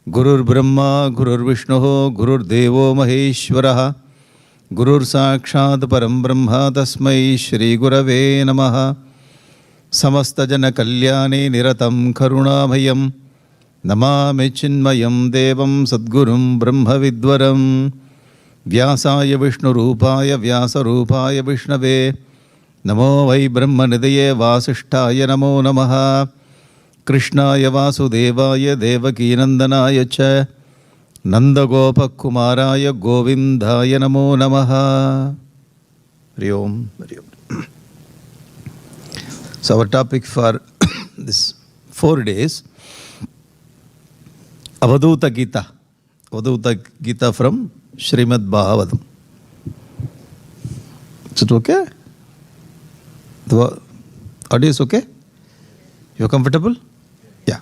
गुरुर्ब्रह्मा गुरुर्विष्णुः गुरुर्देवो महेश्वरः गुरुर्साक्षात् परं ब्रह्म तस्मै श्रीगुरवे नमः। समस्तजनकल्याणे निरतं करुणामयं नमामि चिन्मयं देवं सद्गुरुं ब्रह्मविद्वरं। व्यासाय विष्णुरूपाय व्यासरूपाय विष्णवे नमो वै ब्रह्मनिधये वासिष्ठाय नमो नमः। कृष्णाय वासुदेवाय देवकीनन्दनाय च नन्दगोपकुमाराय गोविन्दाय नमो नमः। हरि ओम हरि ओम। So our topic for this 4 days, Avadhuta Gita. Avadhuta Gita from Srimad Bhagavatam. Is it okay? The audio is okay? You are comfortable? Yeah.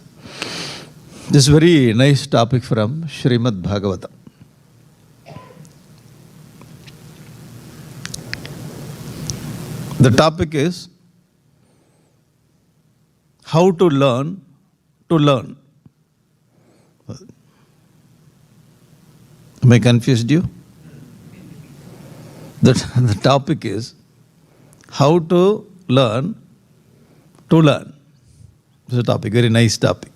This is very nice topic from Srimad Bhagavatam. The topic is how to learn to learn. Am I confused you? The topic is how to learn to learn. This is a topic, very nice topic.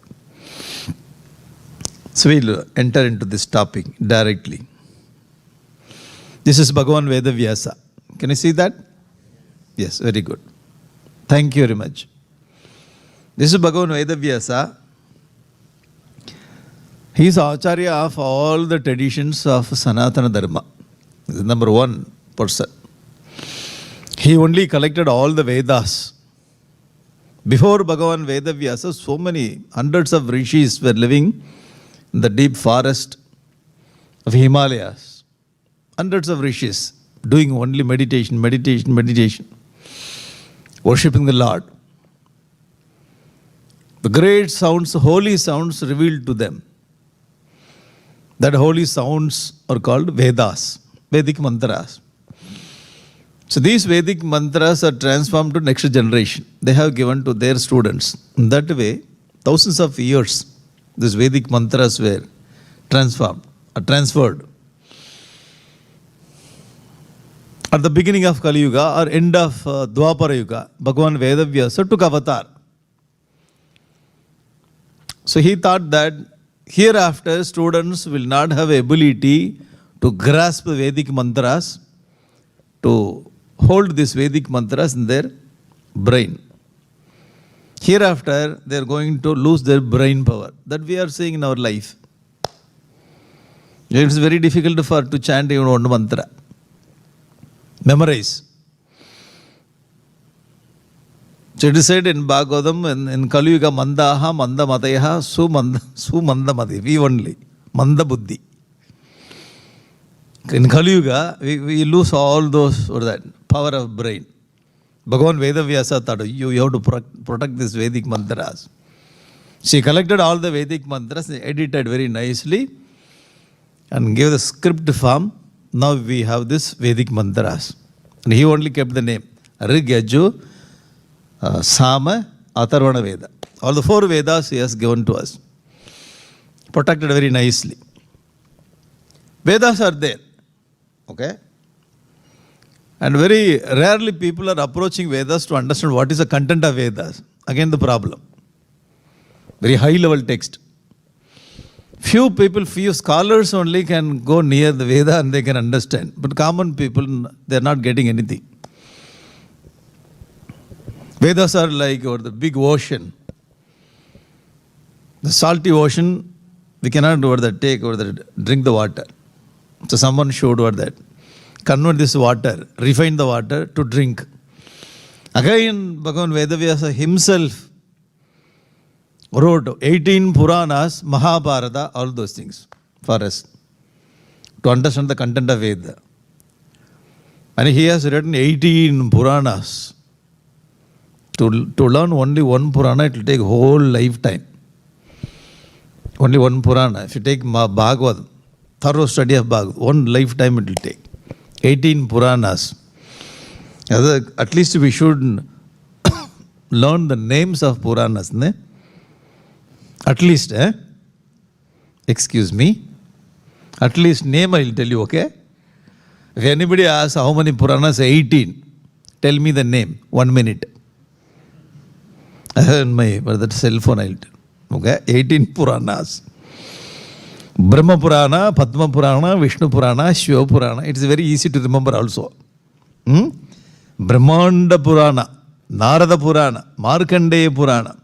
So we'll enter into this topic directly. This is Bhagavan Vedavyasa. Can you see that? Yes, very good. Thank you very much. This is Bhagavan Vedavyasa. He is Acharya of all the traditions of Sanatana Dharma. This is number one person. He only collected all the Vedas. Before Bhagavan Vedavyasa, so many hundreds of rishis were living in the deep forest of Himalayas. Hundreds of rishis doing only meditation, worshipping the Lord. The great sounds, holy sounds revealed to them. That holy sounds are called Vedas, Vedic mantras. So these Vedic mantras are transformed to next generation. They have given to their students. In that way, thousands of years, these Vedic mantras were transformed or transferred. At the beginning of Kali Yuga or end of Dwapara Yuga, Bhagavan Vedavyasa took avatar. So he thought that hereafter students will not have ability to grasp Vedic mantras, to hold these Vedic mantras in their brain. Hereafter, they are going to lose their brain power. That we are seeing in our life. It is very difficult to chant even one mantra. Memorize. So it is said in Bhagavatam, in Kali Yuga, Mandaha, Manda Matayaha, Su Manda Mati. We only. Manda Buddhi. In Kali Yuga, we lose all those, or that, power of brain. Bhagavan Vedavyasa thought, you have to protect this Vedic mantras. She collected all the Vedic mantras, edited very nicely, and gave the script form. Now we have this Vedic mantras. And he only kept the name Rig, Yaju, Sama, Atharvana Veda. All the 4 Vedas he has given to us. Protected very nicely. Vedas are there. Okay? And very rarely people are approaching Vedas to understand what is the content of Vedas. Again the problem. Very high level text. Few scholars only can go near the Veda and they can understand. But common people, they are not getting anything. Vedas are like the big ocean. The salty ocean, we cannot drink the water. So someone showed convert this water, refine the water to drink. Again, Bhagavan Vedavyasa himself wrote 18 Puranas, Mahabharata, all those things for us to understand the content of Veda. And he has written 18 Puranas. To learn only one Purana, it will take whole lifetime. Only one Purana. If you take Bhagavad, thorough study of Bhagavad, one lifetime it will take. 18 Puranas. At least we should learn the names of Puranas. Ne? At least, Excuse me. At least name I will tell you, okay? If anybody asks how many Puranas, 18. Tell me the name, 1 minute. I have my that cell phone, I will tell. Okay? 18 Puranas. Brahma Purana, Padma Purana, Vishnu Purana, Shiva Purana. It is very easy to remember also. Brahmanda Purana, Narada Purana, Markandeya Purana,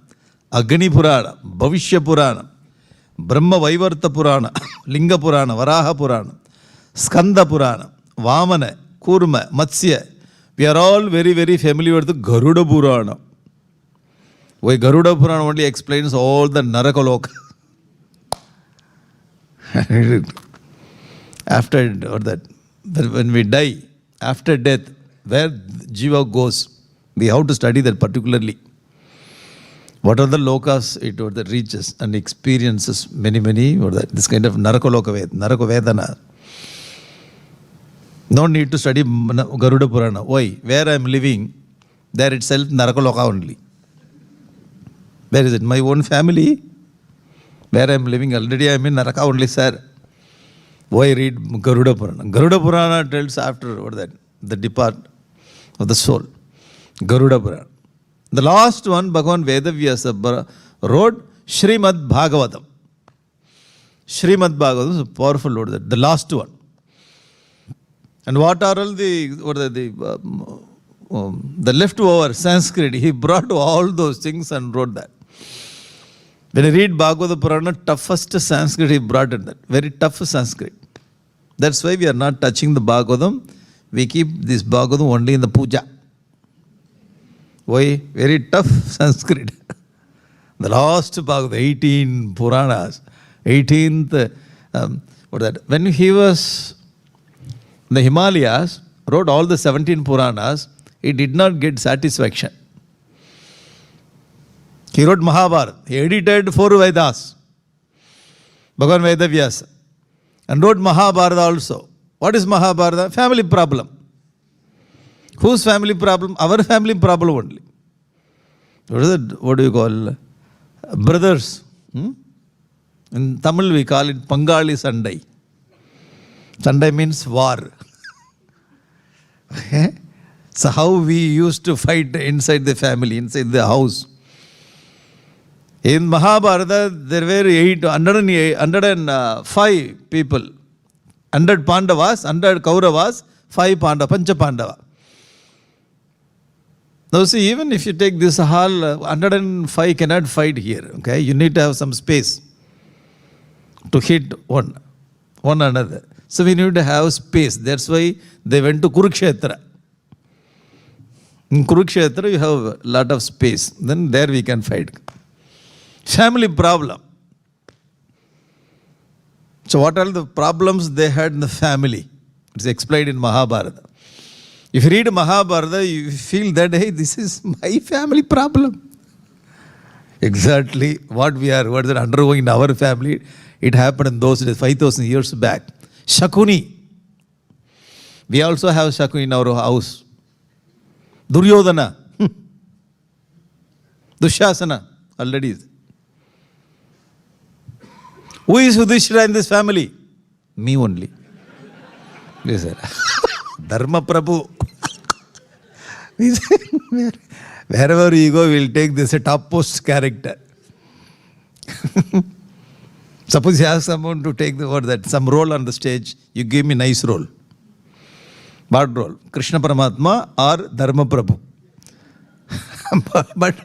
Agni Purana, Bhavishya Purana, Brahma Vaivarta Purana, Linga Purana, Varaha Purana, Skanda Purana, Vamana, Kurma, Matsya. We are all very, very familiar with the Garuda Purana. Why Garuda Purana only explains all the Narakaloka. After or that, when we die, after death, where Jiva goes, we have to study that particularly. What are the lokas it or that reaches and experiences many or that this kind of Narakaloka Narakovedana. No need to study Garuda Purana. Why? Where I am living, there itself Narakaloka only. Where is it? My own family. Where I am living already, I am in Naraka only, sir. Why read Garuda Purana? Garuda Purana tells after what that the depart of the soul. Garuda Purana. The last one, Bhagavan Vedavyasa wrote Srimad Bhagavatam. Srimad Bhagavatam is a powerful word. The last one. And what are all the leftover Sanskrit? He brought all those things and wrote that. When you read Bhagavata Purana, toughest Sanskrit he brought in that. Very tough Sanskrit. That's why we are not touching the Bhagavatam. We keep this Bhagavatam only in the puja. Why? Very tough Sanskrit. The last Bhagavatam, 18 Puranas, 18th, when he was in the Himalayas, wrote all the 17 Puranas, he did not get satisfaction. He wrote Mahabharata. He edited 4 Vedas. Bhagavan Vedavyasa. And wrote Mahabharata also. What is Mahabharata? Family problem. Whose family problem? Our family problem only. What is it? What do you call? Brothers. In Tamil we call it Pangali Sandai. Sandai means war. Okay? So how we used to fight inside the family, inside the house. In Mahabharata, there were 105 people. 100 Pandavas, 100 Kauravas, 5 Pandava, Pancha Pandava. Now see, even if you take this hall, 105 cannot fight here. Okay, you need to have some space to hit one another. So we need to have space. That's why they went to Kurukshetra. In Kurukshetra, you have a lot of space. Then there we can fight. Family problem. So what are the problems they had in the family? It's explained in Mahabharata. If you read Mahabharata, you feel that, hey, this is my family problem. Exactly what is undergoing in our family, it happened in those days, 5,000 years back. Shakuni. We also have Shakuni in our house. Duryodhana. Dushasana. Already. Who is Yudhishthira in this family? Me only. Yes, sir. Dharma Prabhu. Wherever you go, we will take this a top post character. Suppose you ask someone to take some role on the stage, you give me nice role. What role? Krishna Paramatma or Dharma Prabhu. But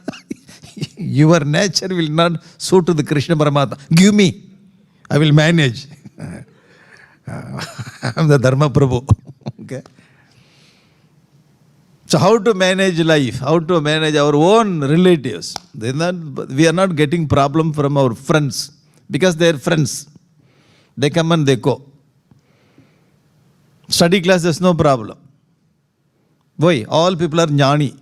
your nature will not suit to the Krishna Paramatma. Give me. I will manage. I am the Dharma Prabhu. Okay. So how to manage life? How to manage our own relatives? We are not getting problem from our friends because they are friends. They come and they go. Study class, there's no problem. Why? All people are jnani.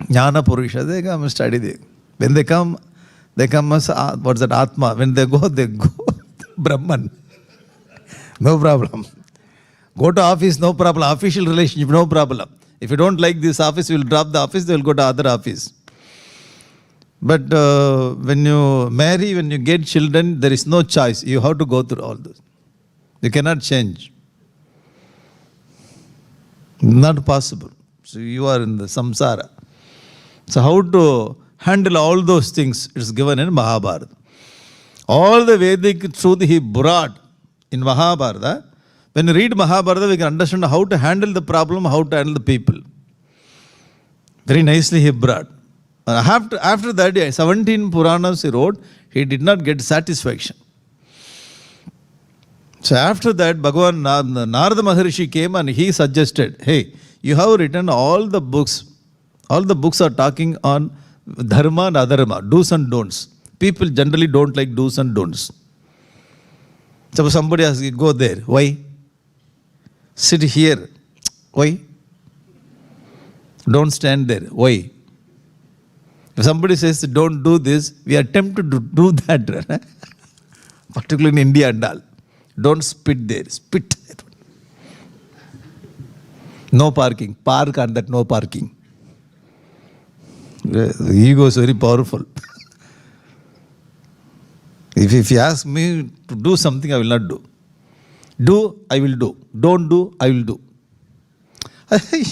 Jnana Purusha. They come and study there. When they come as, what's that, Atma. When they go Brahman. No problem. Go to office, no problem. Official relationship, no problem. If you don't like this office, you will drop the office, they will go to other office. But when you marry, when you get children, there is no choice. You have to go through all this. You cannot change. Not possible. So you are in the samsara. So how to handle all those things is given in Mahabharata. All the Vedic truth he brought in Mahabharata. When you read Mahabharata, we can understand how to handle the problem, how to handle the people. Very nicely he brought. After that, 17 Puranas he wrote, he did not get satisfaction. So after that, Bhagavan Narada Maharishi came and he suggested, hey, you have written all the books. All the books are talking on dharma and adharma, do's and don'ts. People generally don't like do's and don'ts. Suppose somebody asks you, go there. Why? Sit here. Why? Don't stand there. Why? If somebody says, don't do this, we are tempted to do that. Particularly in India and all. Don't spit there. Spit. No parking. Park and that no parking. The ego is very powerful. If you ask me to do something, I will not do. Do, I will do. Don't do, I will do.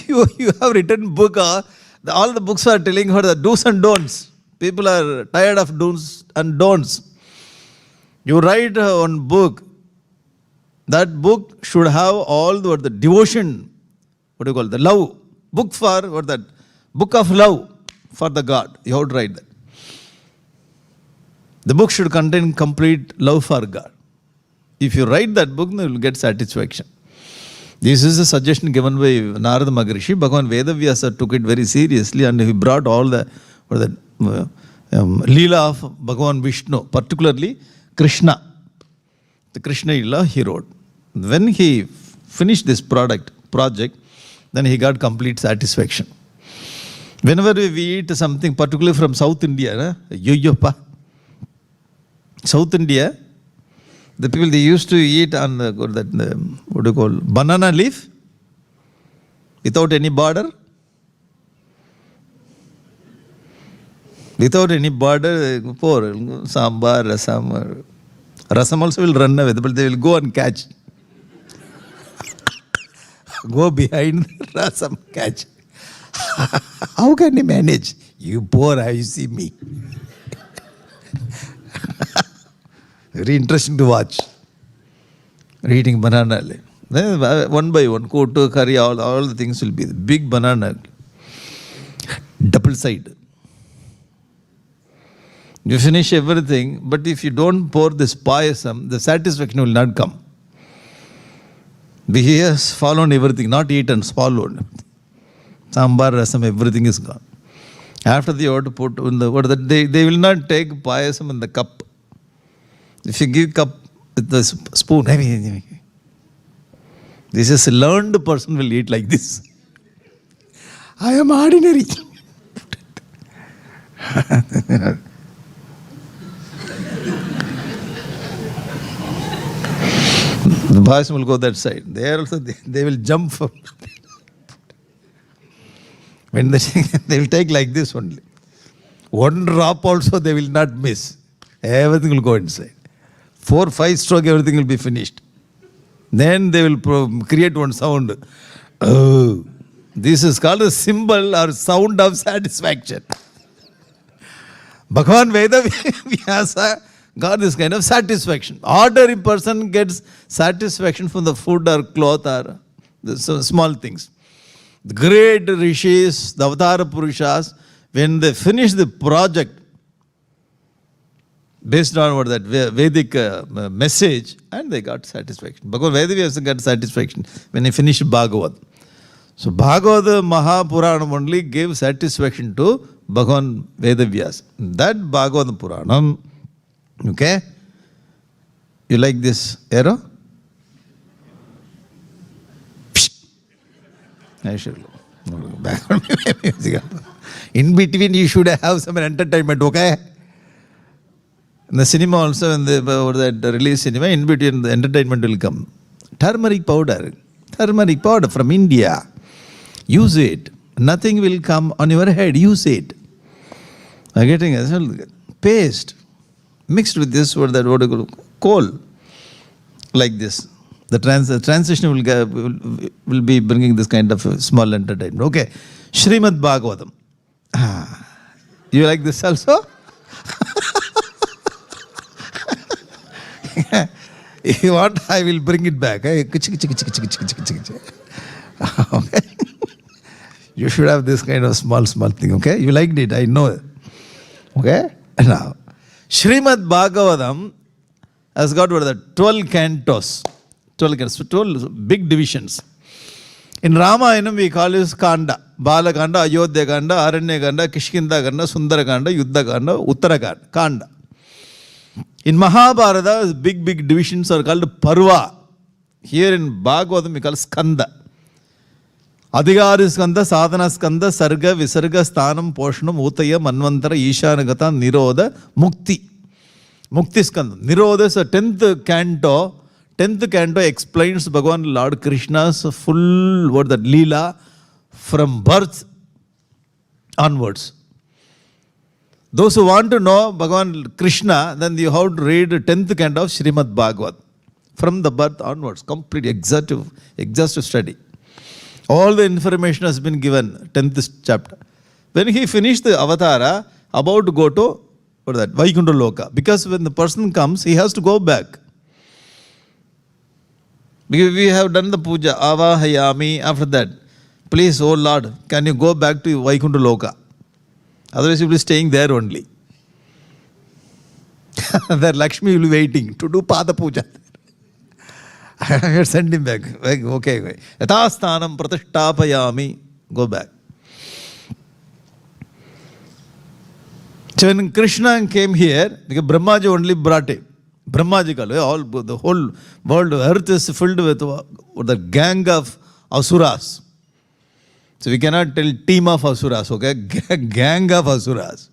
You have written book. All the books are telling her the do's and don'ts. People are tired of do's and don'ts. You write one book. That book should have all the devotion. What do you call it? The love. Book for what that? Book of love for the God. You have to write that. The book should contain complete love for God. If you write that book, you will get satisfaction. This is a suggestion given by Narada Maharishi. Bhagavan Vedavyasa took it very seriously and he brought all the Leela of Bhagavan Vishnu, particularly Krishna. The Krishna Leela he wrote. When he finished this project, then he got complete satisfaction. Whenever we eat something, particularly from South India, South India, the people they used to eat on what do you call, banana leaf without any border. Without any border, pour sambar, rasam. Rasam also will run away, but they will go and catch. Go behind rasam, catch. How can you manage? You poor, you see me. Very interesting to watch. Eating banana. Then one by one, kotu, curry, all the things will be the big banana. Double side. You finish everything, but if you don't pour this payasam, the satisfaction will not come. He has followed everything, not eaten, swallowed. Sambar, rasam, everything is gone. After the order put in the water, they will not take payasam in the cup. If you give cup with the spoon, this is a learned person will eat like this. I am ordinary. The boys will go that side. There also they will jump from. When they will take like this only. One drop also they will not miss. Everything will go inside. 4-5 stroke, everything will be finished. Then they will create one sound. Oh, this is called a symbol or sound of satisfaction. Bhagavan Vedavyasa got this kind of satisfaction. Ordinary person gets satisfaction from the food or cloth or the small things. The great rishis, the avatar purushas, when they finish the project, based on what that Vedic message, and they got satisfaction. Bhagavan Vedavyasa got satisfaction when he finished Bhagavad. So Bhagavad Mahapuranam only gave satisfaction to Bhagavan Vedavyasa. That Bhagavad Puranam, okay? You like this arrow? I should go. In between you should have some entertainment, okay? In the cinema also, when they release cinema, in between the entertainment will come. Turmeric powder from India. Use it. Nothing will come on your head. Use it. I'm getting a paste mixed with this or that, what do you call coal, like this. The transition will be bringing this kind of small entertainment. Okay, Srimad Bhagavatam. You like this also? If you want, I will bring it back. Okay. You should have this kind of small thing. Okay, you liked it, I know. Okay, now Srimad Bhagavatam has got what are the 12 cantos. 12 big divisions. In Ramayanam we call this Kanda. Bala Kanda, Ayodhya Kanda, Aranya Kanda, Kishkinda Kanda, Sundara Kanda, Yuddha Kanda, Uttara Kanda. In Mahabharata, big divisions are called Parva. Here in Bhagavatam we call Skanda. Adhigari Skanda, Sadhana Skanda, Sarga, Visarga, Sthanam, Poshanam, Uttaya, Manvantara, Ishanagata, Nirodha, Mukti. Mukti Skanda. Nirodha is a 10th canto. 10th canto explains Bhagavan Lord Krishna's full word, that Leela from birth onwards. Those who want to know Bhagavan Krishna, then you have to read 10th canto of Srimad Bhagavatam. From the birth onwards, complete exhaustive study. All the information has been given, 10th chapter. When he finished the avatara, about to go to Vaikuntha Loka. Because when the person comes, he has to go back. Because we have done the puja, avahayami, after that, please, oh Lord, can you go back to Vaikuntha Loka? Otherwise you will be staying there only. That Lakshmi will be waiting to do Pada Puja. I have sent him back. Okay. Yatasthanam pratishtapayami. Go back. So when Krishna came here, because Brahmaji only brought him. Brahmaji, the whole world, earth is filled with the gang of asuras. So we cannot tell team of asuras, okay? Gang of asuras.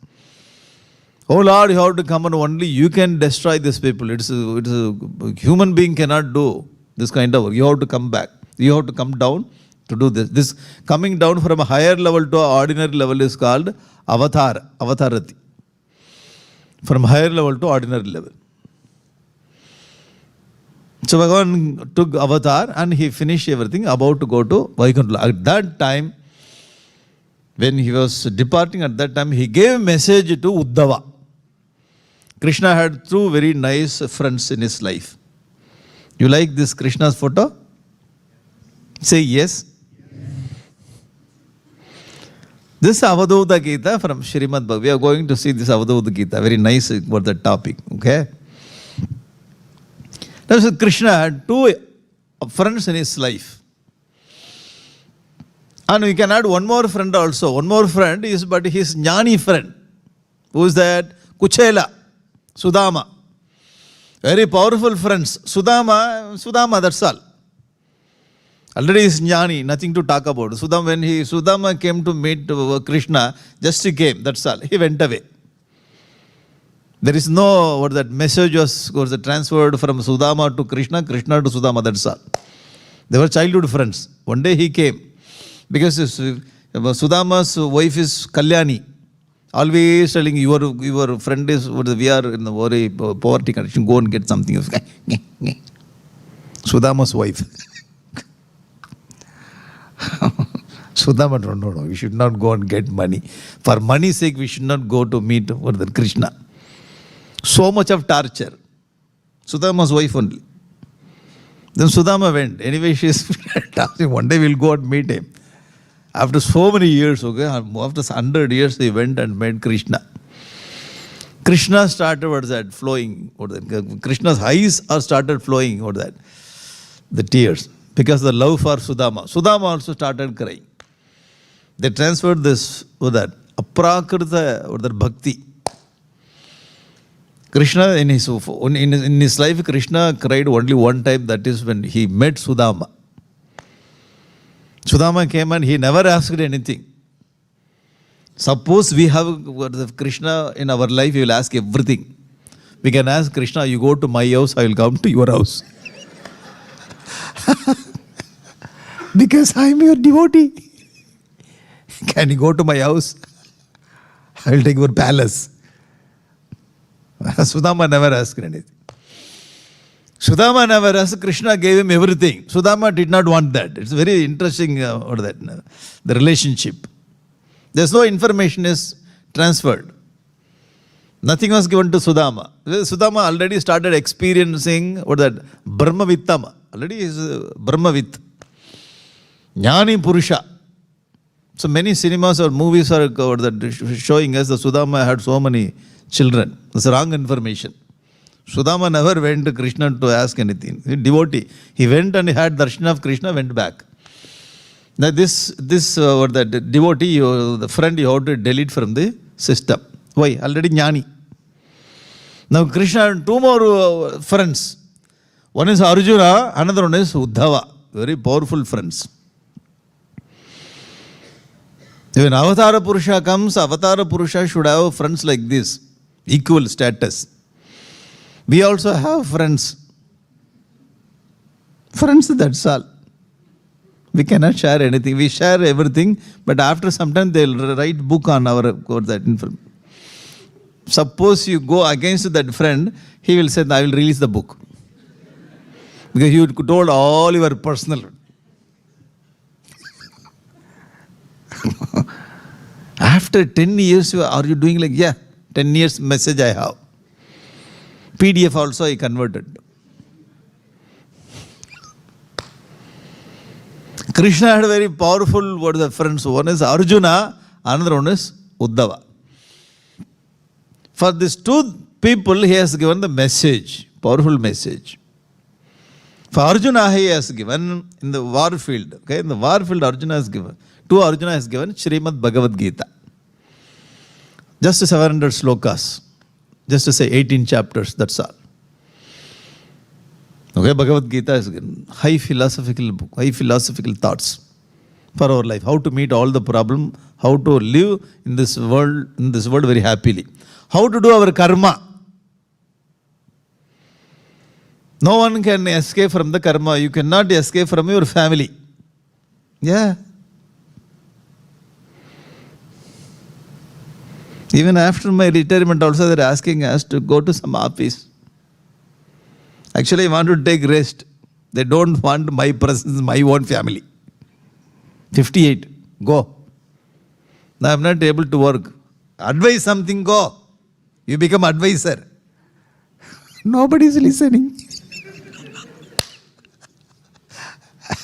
Oh Lord, you have to come and only you can destroy these people. It's a human being cannot do this kind of work. You have to come back. You have to come down to do this. This coming down from a higher level to an ordinary level is called avatarati. From higher level to ordinary level. So Bhagavan took avatar and he finished everything, about to go to Vaikuntha. At that time, when he was departing, at that time, he gave a message to Uddhava. Krishna had two very nice friends in his life. You like this Krishna's photo? Say yes. This Avadhuta Gita from Srimad Bhagavatam. We are going to see this Avadhuta Gita. Very nice about the topic. Okay. Now, Krishna had two friends in his life. And we can add one more friend also. One more friend is but his Jnani friend. Who is that? Kuchela, Sudama. Very powerful friends. Sudama, that's all. Already is Jnani, nothing to talk about. When Sudama came to meet Krishna, just he came, that's all. He went away. There is no, what that message was transferred from Sudama to Krishna, Krishna to Sudama, that's all. They were childhood friends. One day he came. Because Sudama's wife is Kalyani. Always telling your friend is, we are in a very poverty condition, go and get something. Sudama's wife. Sudama, no, we should not go and get money. For money's sake, we should not go to meet Krishna. So much of torture. Sudama's wife only. Then Sudama went. Anyway, she is asking, one day we'll go and meet him. After so many years, okay, after 100 years, he went and met Krishna. Krishna started, flowing. Krishna's eyes are started flowing, the tears. Because the love for Sudama. Sudama also started crying. They transferred this, aprakrita, bhakti. Krishna, in his life, Krishna cried only one time, that is when he met Sudama. Sudama came and he never asked anything. Suppose we have Krishna in our life, he will ask everything. We can ask Krishna, you go to my house, I will come to your house. Because I am your devotee. Can you go to my house? I will take your palace. Sudama never asked anything. Sudama never asked. Krishna gave him everything. Sudama did not want that. It's very interesting the relationship. There's no information is transferred. Nothing was given to Sudama. Sudama already started experiencing Brahmavittama. Already is Brahmavit. Jnani Purusha. So many cinemas or movies are showing us that Sudama had so many children. That's wrong information. Sudama never went to Krishna to ask anything. He devotee. He went and he had darshan of Krishna, went back. Now this devotee, the friend, you have to delete from the system. Why? Already jnani. Now Krishna had two more friends. One is Arjuna, another one is Uddhava. Very powerful friends. When Avatara Purusha comes, Avatara Purusha should have friends like this, equal status. We also have friends. Friends, that's all. We cannot share anything. We share everything, but after some time they'll write book on our that information. Suppose you go against that friend, he will say, I will release the book. Because you told all your personal. After 10 years, are you doing like, 10 years message I have. PDF also I converted. Krishna had very powerful friends. One is Arjuna, another one is Uddhava. For these two people, he has given the message, powerful message. For Arjuna, he has given in the war field. Okay, in the war field, Arjuna has given. Arjuna has given Srimad Bhagavad Gita. Just 700 slokas. Just to say 18 chapters, that's all. Okay, Bhagavad Gita is high philosophical book, high philosophical thoughts for our life. How to meet all the problem, how to live in this world very happily. How to do our karma. No one can escape from the karma. You cannot escape from your family. Yeah. Even after my retirement also they're asking us to go to some office. Actually I want to take rest. They don't want my presence, my own family. 58, go. Now I'm not able to work. Advise something, go. You become advisor. Nobody is listening.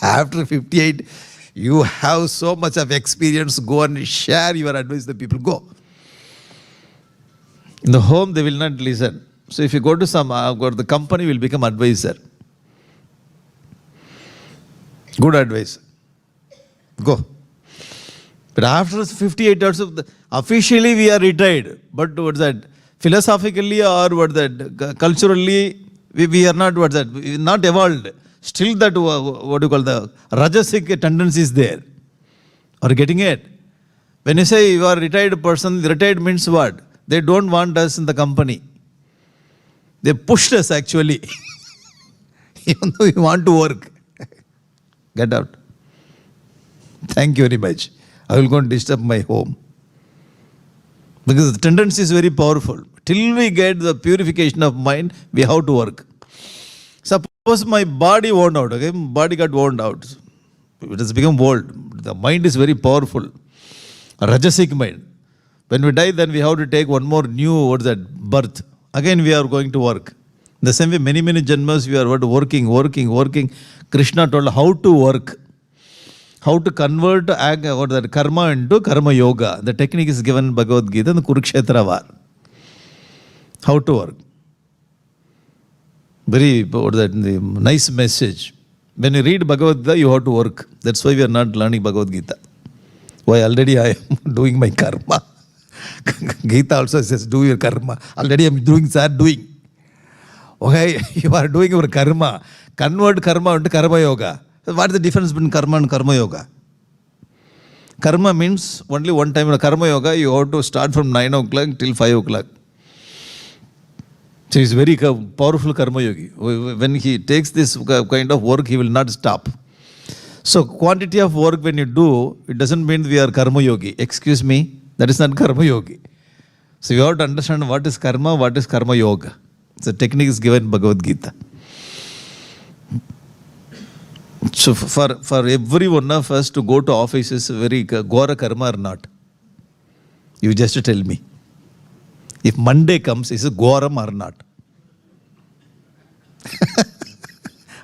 After 58, you have so much of experience, go and share your advice to the people, go. In the home, they will not listen. So if you go to the company, will become advisor. Good advice. Go. But after 58 years, officially we are retired. But what's that? Philosophically or culturally, we are not we are not evolved. Still that the rajasic tendency is there. Are you getting it? When you say you are a retired person, retired means what? They don't want us in the company. They pushed us actually. Even though we want to work. Get out. Thank you very much. I will go and disturb my home. Because the tendency is very powerful. Till we get the purification of mind, we have to work. Suppose my body worn out, okay? Body got worn out. It has become old. The mind is very powerful. A rajasic mind. When we die, then we have to take one more new birth. Again, we are going to work. In the same way, many janmas we are working. Krishna told how to work. How to convert karma into karma yoga. The technique is given in Bhagavad Gita in the Kurukshetra war. How to work. Very nice message. When you read Bhagavad Gita, you have to work. That's why we are not learning Bhagavad Gita. Why? Already I am doing my karma. Gita also says, do your karma. Already I am doing. Okay, you are doing your karma. Convert karma into karma yoga. What is the difference between karma and karma yoga? Karma means only one time. In karma yoga, you have to start from 9 o'clock till 5 o'clock. So he's very powerful karma yogi. When he takes this kind of work, he will not stop. So quantity of work when you do, it doesn't mean we are karma yogi. Excuse me, that is not karma yogi. So you have to understand what is karma yoga. The technique is given in Bhagavad Gita. So for every one of us to go to office is very Ghora karma or not? You just tell me. If Monday comes, is it Ghoram or not?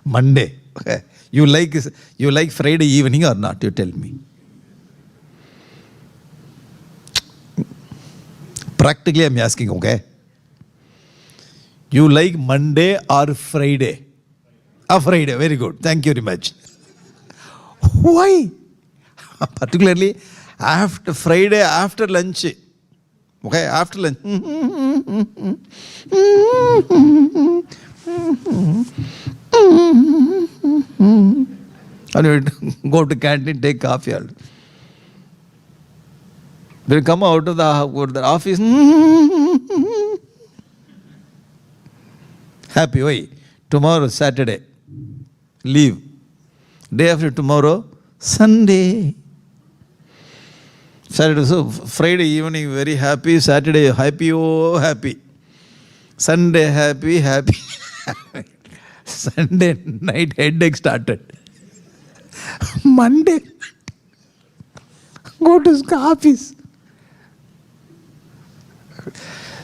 Monday. Okay. You like Friday evening or not? You tell me. Practically I'm asking, okay? You like Monday or Friday? Friday, very good. Thank you very much. Why? Particularly after Friday, after lunch. Okay, after lunch. And you go to canteen, take coffee. When you come out of the office, happy. Why? Tomorrow, Saturday, leave. Day after tomorrow, Sunday. Saturday, so Friday evening, very happy. Saturday, happy, oh, happy. Sunday, happy. Sunday night, headache started. Monday, go to office.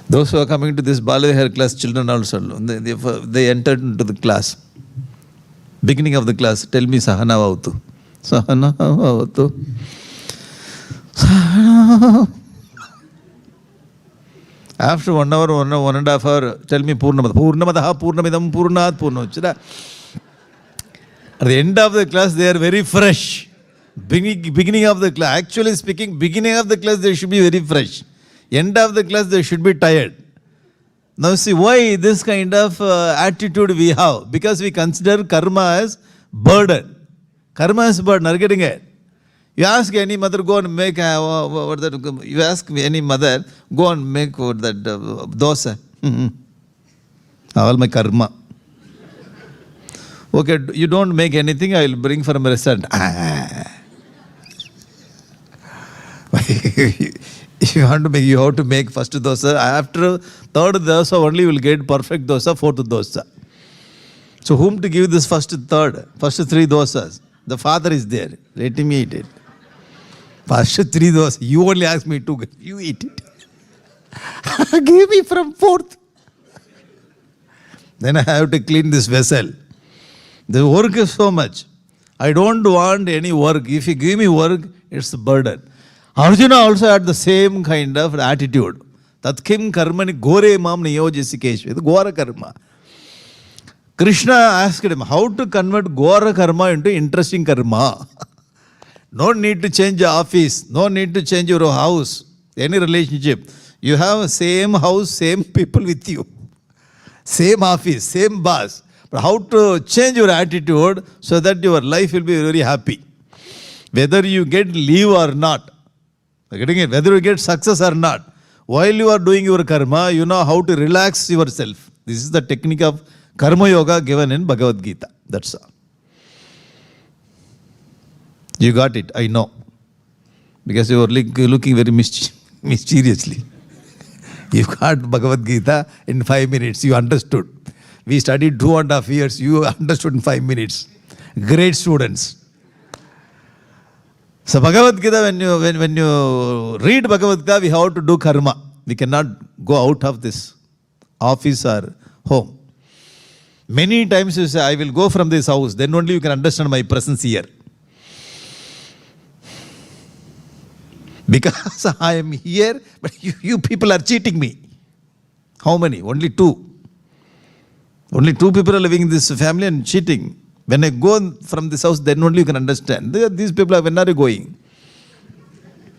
Those who are coming to this Balavihar class, children also, they entered into the class. Beginning of the class, tell me Sahana Vavatu. Sahana Vavatu. After 1 hour, 1.5 hour, tell me Purnamada. Purnamadaha, Purnamidam, Purnat, Purnochada. At the end of the class, they are very fresh. Beginning of the class, actually speaking, beginning of the class, they should be very fresh. End of the class, they should be tired. Now see, why this kind of attitude we have? Because we consider karma as burden. Karma is burden, are you getting it? You ask any mother, go and make, you ask any mother, go and make that dosa. All my karma. Okay, you don't make anything, I will bring from a restaurant. If you want to make, you have to make first dosa. After third dosa, only you will get perfect dosa, fourth dosa. So whom to give this first 3 dosas? The father is there. Let him eat it. First 3 dosas. You only ask me to, you eat it. Give me from 4th. Then I have to clean this vessel. The work is so much. I don't want any work. If you give me work, it's a burden. Arjuna also had the same kind of attitude. Tatkim karmani gore mam niyojisikeshu. It's Gora karma. Krishna asked him how to convert Gora karma into interesting karma. No need to change your office. No need to change your house. Any relationship. You have same house, same people with you. Same office, same boss. But how to change your attitude so that your life will be very happy. Whether you get leave or not. Getting it? Whether you get success or not. While you are doing your karma, you know how to relax yourself. This is the technique of karma yoga given in Bhagavad Gita. That's all. You got it, I know. Because you are looking very mysteriously. You got Bhagavad Gita in 5 minutes. You understood. We studied 2.5 years. You understood in 5 minutes. Great students. So Bhagavad Gita, when you read Bhagavad Gita, we have to do karma. We cannot go out of this office or home. Many times you say, I will go from this house, then only you can understand my presence here. Because I am here, but you people are cheating me. How many? Only 2. Only 2 people are living in this family and cheating. When I go from this house, then only you can understand. These people are, when are you going?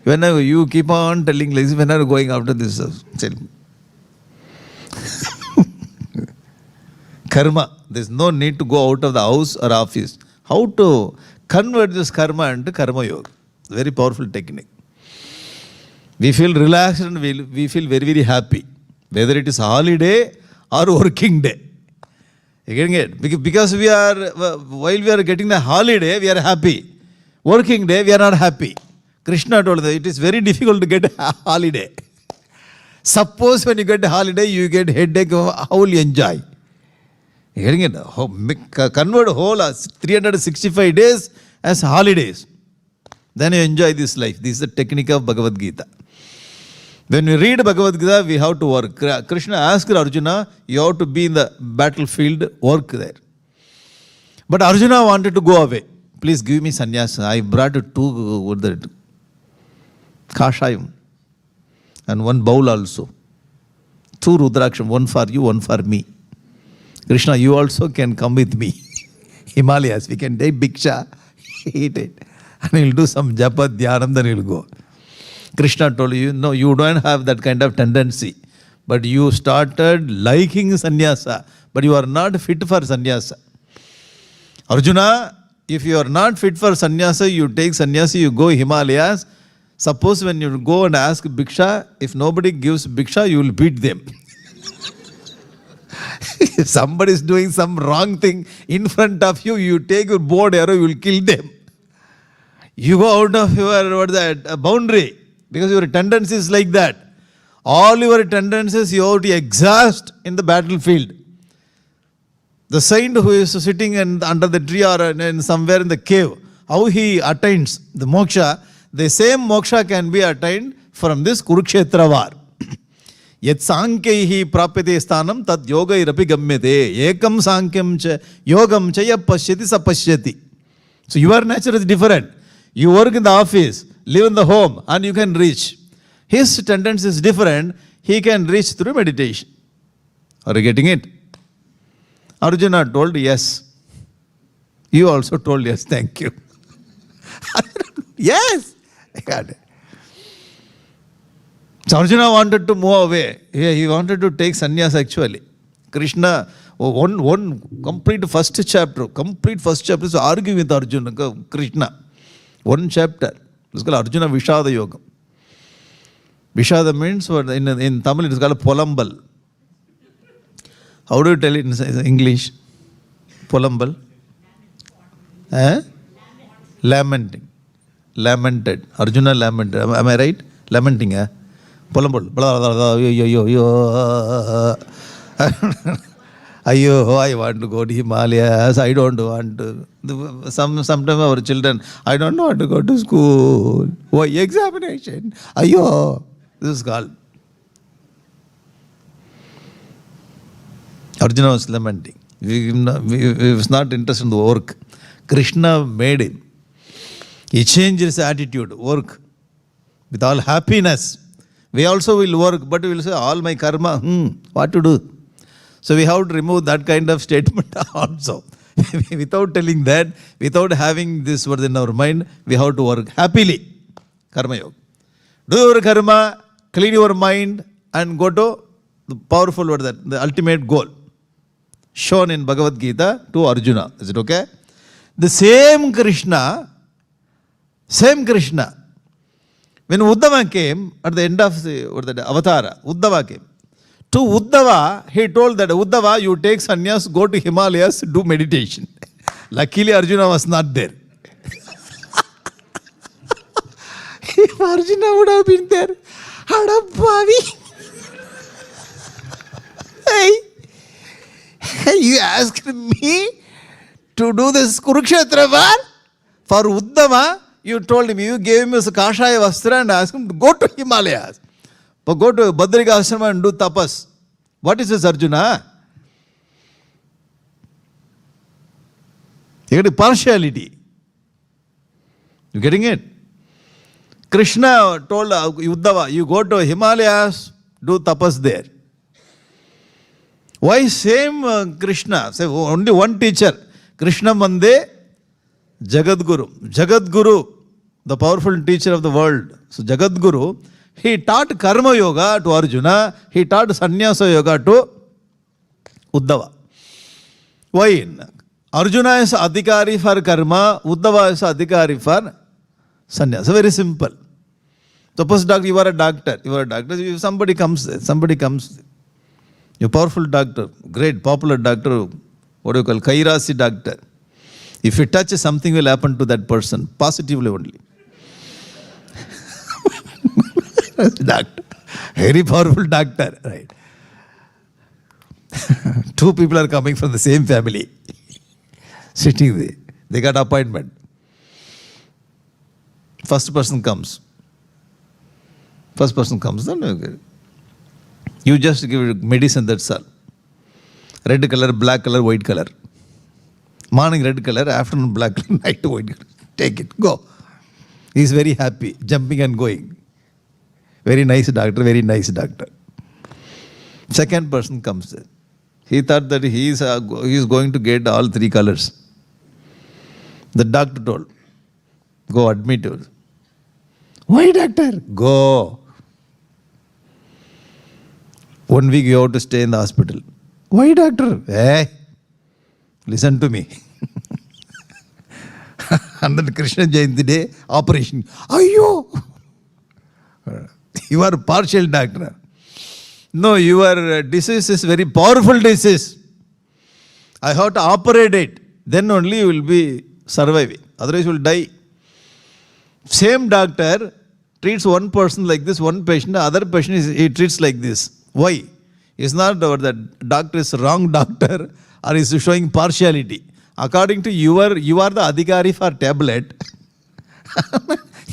When are you keep on telling like this, when are you going after this house? Tell me. Karma. There's no need to go out of the house or office. How to convert this karma into karma yoga? Very powerful technique. We feel relaxed and we feel very, very happy. Whether it is holiday or working day. You getting it? Because while we are getting the holiday, we are happy. Working day, we are not happy. Krishna told that it is very difficult to get a holiday. Suppose when you get a holiday, you get headache, how will you enjoy? You're getting it? Convert whole 365 days as holidays. Then you enjoy this life. This is the technique of Bhagavad Gita. When we read Bhagavad Gita, we have to work. Krishna asked Arjuna, you have to be in the battlefield, work there. But Arjuna wanted to go away. Please give me sannyasa. I brought 2 kashayam and 1 bowl also. 2 rudraksham, 1 for you, 1 for me. Krishna, you also can come with me. Himalayas, we can take bhiksha, eat it. And he'll do some japa, dhyanam, then he'll go. Krishna told you, no, you don't have that kind of tendency. But you started liking sannyasa, but you are not fit for sannyasa. Arjuna, if you are not fit for sannyasa, you take sannyasa, you go Himalayas. Suppose when you go and ask bhiksha, if nobody gives bhiksha, you will beat them. If somebody is doing some wrong thing in front of you, you take your bow and arrow, you will kill them. You go out of your boundary because your tendency is like that. All your tendencies you have to exhaust in the battlefield. The saint who is sitting under the tree or in somewhere in the cave, how he attains the moksha, the same moksha can be attained from this Kurukshetra war. Yet sankaihi prapyate sthanam tad yogairapi gamyate ekam sankyam cha yogam cha yapashyati sapashyati. So your nature is different. You work in the office, live in the home, and you can reach. His tendency is different. He can reach through meditation. Are you getting it? Arjuna told yes. You also told yes. Thank you. Yes. So Arjuna wanted to move away. He wanted to take sannyas actually. Krishna, one complete first chapter is arguing with Arjuna, Krishna. One chapter. It's called Arjuna Vishada Yoga. Vishada means, in Tamil it is called Polambal. How do you tell it in English? Polambal? Lamenting. Lamented. Arjuna lamented. Am I right? Lamenting. Polambal. Ayyo, I want to go to Himalayas. I don't want to. Sometimes our children, I don't want to go to school. Why? Examination. Ayyo. This is called. Arjuna was lamenting. He was not interested in the work. Krishna made him. He changed his attitude. Work with all happiness. We also will work, but we will say, all my karma, what to do? So we have to remove that kind of statement also. Without telling that, without having this word in our mind, we have to work happily. Karma yoga. Do your karma, clean your mind, and go to the powerful word, the ultimate goal. Shown in Bhagavad Gita to Arjuna. Is it okay? The same Krishna, when Uddhava came at the end of the Avatara, Uddhava came. To Uddhava, he told that, Uddhava, you take sannyas, go to Himalayas, do meditation. Luckily, Arjuna was not there. If Arjuna would have been there, hey, you asked me to do this Kurukshetra war? For Uddhava, you told him, you gave him a kashaya vastra and asked him to go to Himalayas. But go to Badrika Ashrama and do tapas. What is this, Arjuna? You get partiality. You getting it? Krishna told Uddhava, you go to Himalayas, do tapas there. Why same Krishna? Say only one teacher. Krishna Mande, Jagadguru. Jagadguru, the powerful teacher of the world. So Jagadguru, he taught karma yoga to Arjuna. He taught sannyasa yoga to Uddhava. Why? Arjuna is adhikari for karma. Uddhava is adhikari for sannyasa. Very simple. Suppose you are a doctor. If somebody comes, you're a powerful doctor, great popular doctor, what do you call, Kairasi doctor. If you touch, something will happen to that person, positively only. Doctor. Very powerful doctor, right? Two people are coming from the same family, sitting there. They got appointment. First person comes. Then you just give medicine, that's all. Red color, black color, white color. Morning red color, afternoon black color, night white color. Take it, go. He is very happy, jumping and going. Very nice doctor, very nice doctor. Second person comes there. He thought that he is going to get all three colors. The doctor told, go admit it. Why, doctor? Go. 1 week you have to stay in the hospital. Why, doctor? Hey, listen to me. And then Krishna Jayanti day, operation. Ayyo! You are partial doctor. No, your disease is very powerful disease. I have to operate it. Then only you will be surviving. Otherwise you will die. Same doctor treats one person like this, one patient, the other patient he treats like this. Why? It's not that doctor is wrong doctor or is showing partiality. According to you are the adhikari for tablet.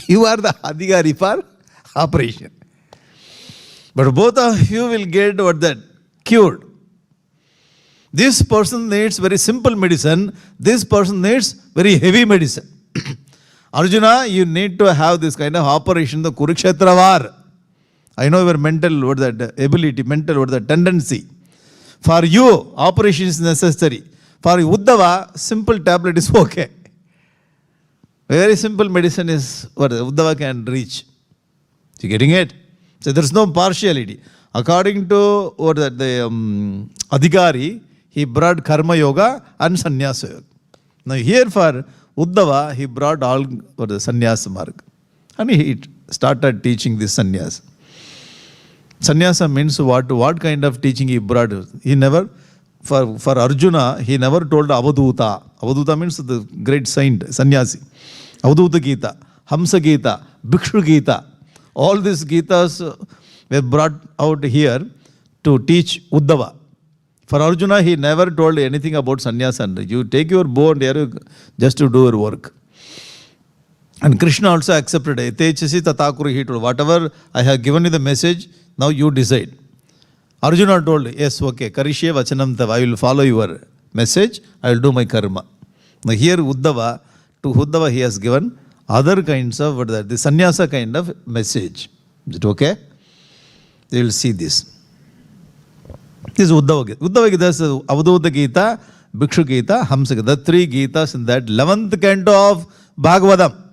You are the adhikari for operation. But both of you will get cured. This person needs very simple medicine. This person needs very heavy medicine. Arjuna, you need to have this kind of operation, the Kurukshetra war. I know your mental, ability, mental, tendency. For you, operation is necessary. For Uddhava, simple tablet is okay. Very simple medicine is what Uddhava can reach. You getting it? So there is no partiality. According to Adhikari, he brought Karma Yoga and Sannyasa Yoga. Now here for Uddhava, he brought all the Sannyasa Marga. And he started teaching this Sannyasa. Sannyasa means what kind of teaching he brought? He never, for Arjuna, he never told Avaduta. Avaduta means the great saint, Sannyasi. Avaduta Gita, Hamsa Gita, Bhikshu Gita. All these Gitas were brought out here to teach Uddhava. For Arjuna, he never told anything about sannyasa. You take your bow and arrow just to do your work. And Krishna also accepted it. He told, whatever I have given you the message, now you decide. Arjuna told, yes, okay, Karishye Vachanam Tav, I will follow your message, I will do my karma. Now here Uddhava, to Uddhava he has given other kinds of, the sannyasa kind of message. Is it okay? They will see this. This is Uddhava Gita. Uddhava Gita is Avadhuta Gita, Bhikshu Gita, Hamsa Gita. The three Gitas in that 11th canto of Bhagavatam.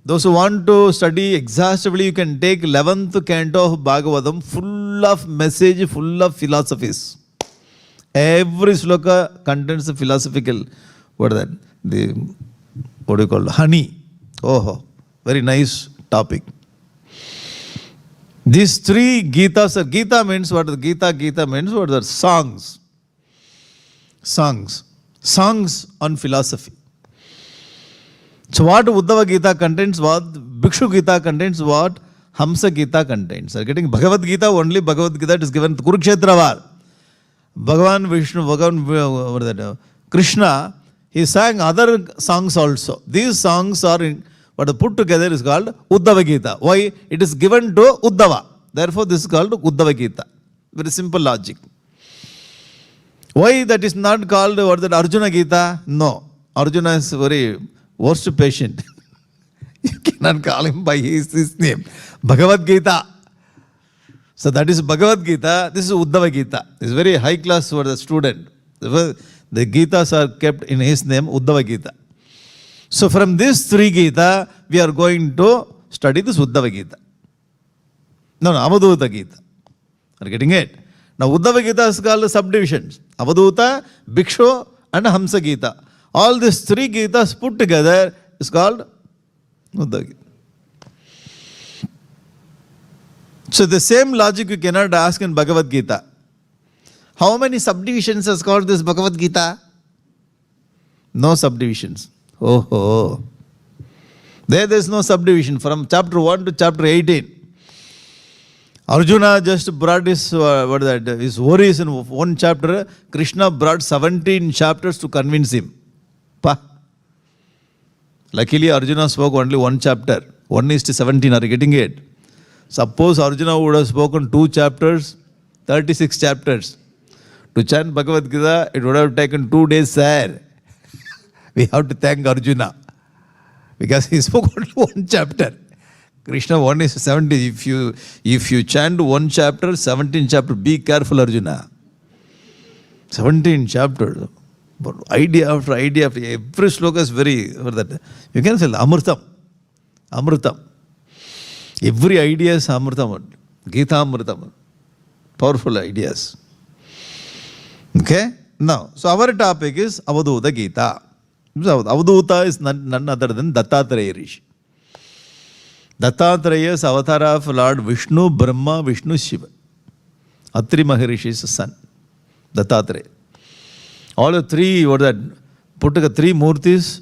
Those who want to study exhaustively, you can take 11th canto of Bhagavatam, full of message, full of philosophies. Every sloka contains a philosophical, what do you call it? Honey. Oh, very nice topic. These three Gitas, Gita means what? Gita means what? The songs. Songs on philosophy. So what Uddhava Gita contains, what Bhikshu Gita contains, what Hamsa Gita contains. Are getting Bhagavad Gita, only Bhagavad Gita is given Kurukshetra war. Bhagavan Vishnu, Krishna, he sang other songs also. These songs are put together is called Uddhava Gita. Why? It is given to Uddhava. Therefore, this is called Uddhava Gita. Very simple logic. Why that is not called Arjuna Gita? No. Arjuna is very worst patient. You cannot call him by his name. Bhagavad Gita. So that is Bhagavad Gita. This is Uddhava Gita. It's very high class for the student. The Gitas are kept in his name, Uddhava Gita. So from this three Gita, we are going to study this Uddhava Gita. No, Avadhuta Gita. Are you getting it? Now Uddhava Gita is called subdivisions. Avadhuta, Bhikshu and Hamsa Gita. All these three Gitas put together is called Uddhava Gita. So the same logic you cannot ask in Bhagavad Gita. How many subdivisions has called this Bhagavad Gita? No subdivisions. Oh. There is no subdivision from chapter 1 to chapter 18. Arjuna just brought his, his worries in one chapter. Krishna brought 17 chapters to convince him. Pa. Luckily, Arjuna spoke only one chapter. 1:17. Are you getting it? Suppose Arjuna would have spoken 2 chapters, 36 chapters. To chant Bhagavad Gita, it would have taken 2 days, sir. We have to thank Arjuna. Because he spoke only one chapter. Krishna 1:17. If you chant one chapter, 17 chapters, be careful, Arjuna. 17 chapters. But idea after idea after every sloka is very, you can say Amritam. Amritam. Every idea is Amritam. Gita Amritam. Powerful ideas. Okay? Now, so our topic is Avadhuta Gita. Avadhuta is none other than Dattatreya Rishi. Dattatreya is avatar of Lord Vishnu, Brahma, Vishnu, Shiva. Atri Maharishi's son. Dattatreya. All the 3, put together 3 murtis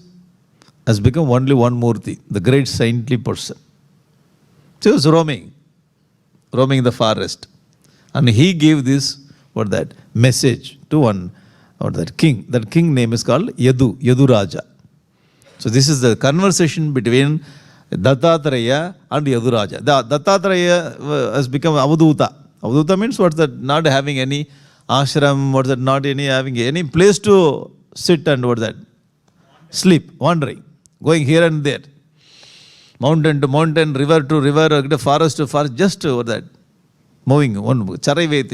has become only one murti, the great saintly person. So he was roaming in the forest. And he gave this, message to one, king. That king name is called Yadu Raja. So this is the conversation between Dattatreya and Yadu Raja. Dattatreya has become Avadhuta. Avadhuta means not having any ashram, not having any place to sit and sleep, wandering, going here and there, mountain to mountain, river to river, forest to forest, just moving one, Charayvet.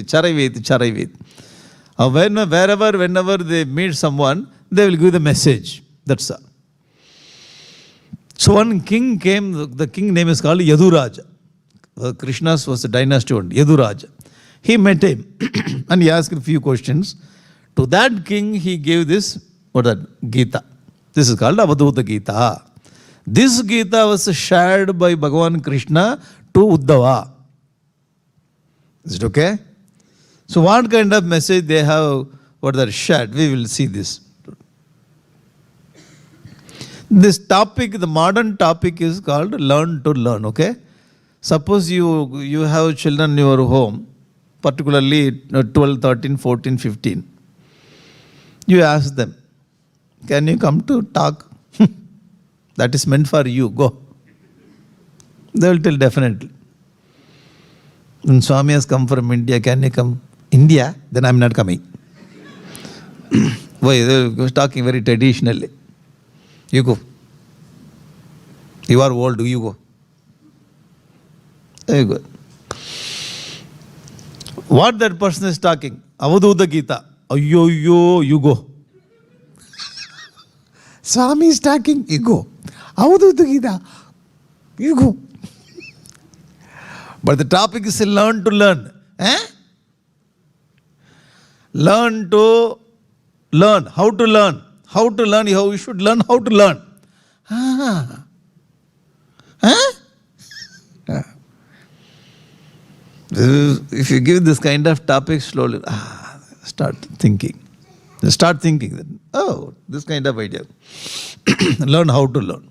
Whenever they meet someone, they will give the message. That's all. So one king came, the king name is called Yaduraja. Krishna's was a dynasty one, Yaduraja. He met him and he asked a few questions. To that king, he gave this, Gita. This is called Avadhuta Gita. This Gita was shared by Bhagavan Krishna to Uddhava. Is it okay? So what kind of message they have, shared? We will see this. This topic, the modern topic is called learn to learn, okay? Suppose you have children in your home, particularly 12, 13, 14, 15. You ask them, can you come to talk? That is meant for you, go. They will tell definitely. When Swami has come from India, can you come? India? Then I am not coming. Why? They were talking very traditionally. You go. You are old, you go. Very good. What that person is talking? Avadhuta Gita. Ayyo, you go. Swami is talking, you go. Avadhuta Gita, you go. But the topic is learn to learn. Learn to learn. How to learn? How to learn? How you should learn how to learn. If you give this kind of topic slowly, start thinking. Start thinking that, oh, this kind of idea. Learn how to learn.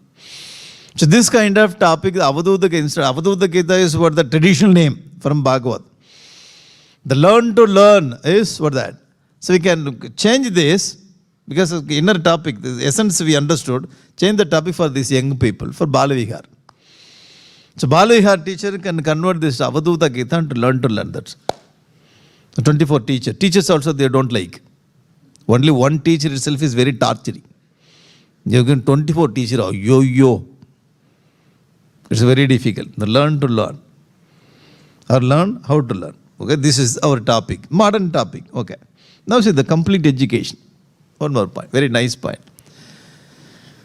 So this kind of topic, Avadhuta Gita, instead, Avadhuta Gita is the traditional name from Bhagavad. The learn to learn is that. So we can change this, because of the inner topic, the essence we understood, change the topic for these young people, for Balavihar. So Balavihar teacher can convert this Avadhuta Gita to learn. That's 24 teachers. Teachers also they don't like. Only one teacher itself is very torturing. You can 24 teachers, yo. It's very difficult. Learn to learn. Or learn how to learn. Okay, this is our topic. Modern topic. Okay. Now see the complete education. One more point. Very nice point.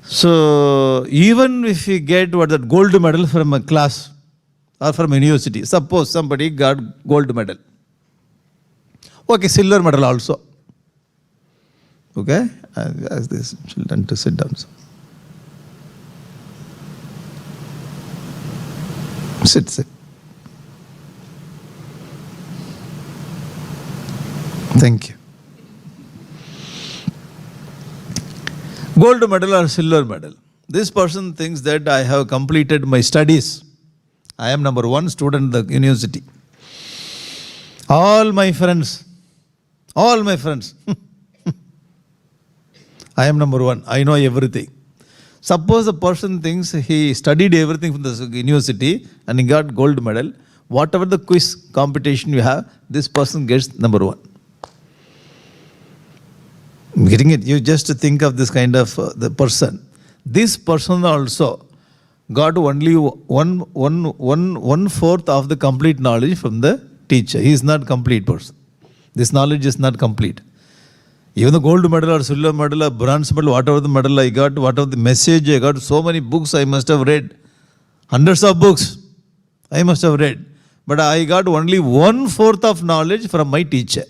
So even if you get that gold medal from a class or from a university, suppose somebody got gold medal. Okay, silver medal also. Okay, I ask this children to sit down. Sit. Thank you. Gold medal or silver medal. This person thinks that I have completed my studies. I am number 1 student in the university. All my friends, I am number one. I know everything. Suppose a person thinks he studied everything from the university and he got gold medal. Whatever the quiz competition you have, this person gets number one. Getting it? You just think of this kind of the person. This person also got only one fourth of the complete knowledge from the teacher. He is not complete person. This knowledge is not complete. Even the gold medal or silver medal or bronze medal, whatever the medal I got, whatever the message I got, so many books I must have read. Hundreds of books I must have read. But I got only 1/4 of knowledge from my teacher.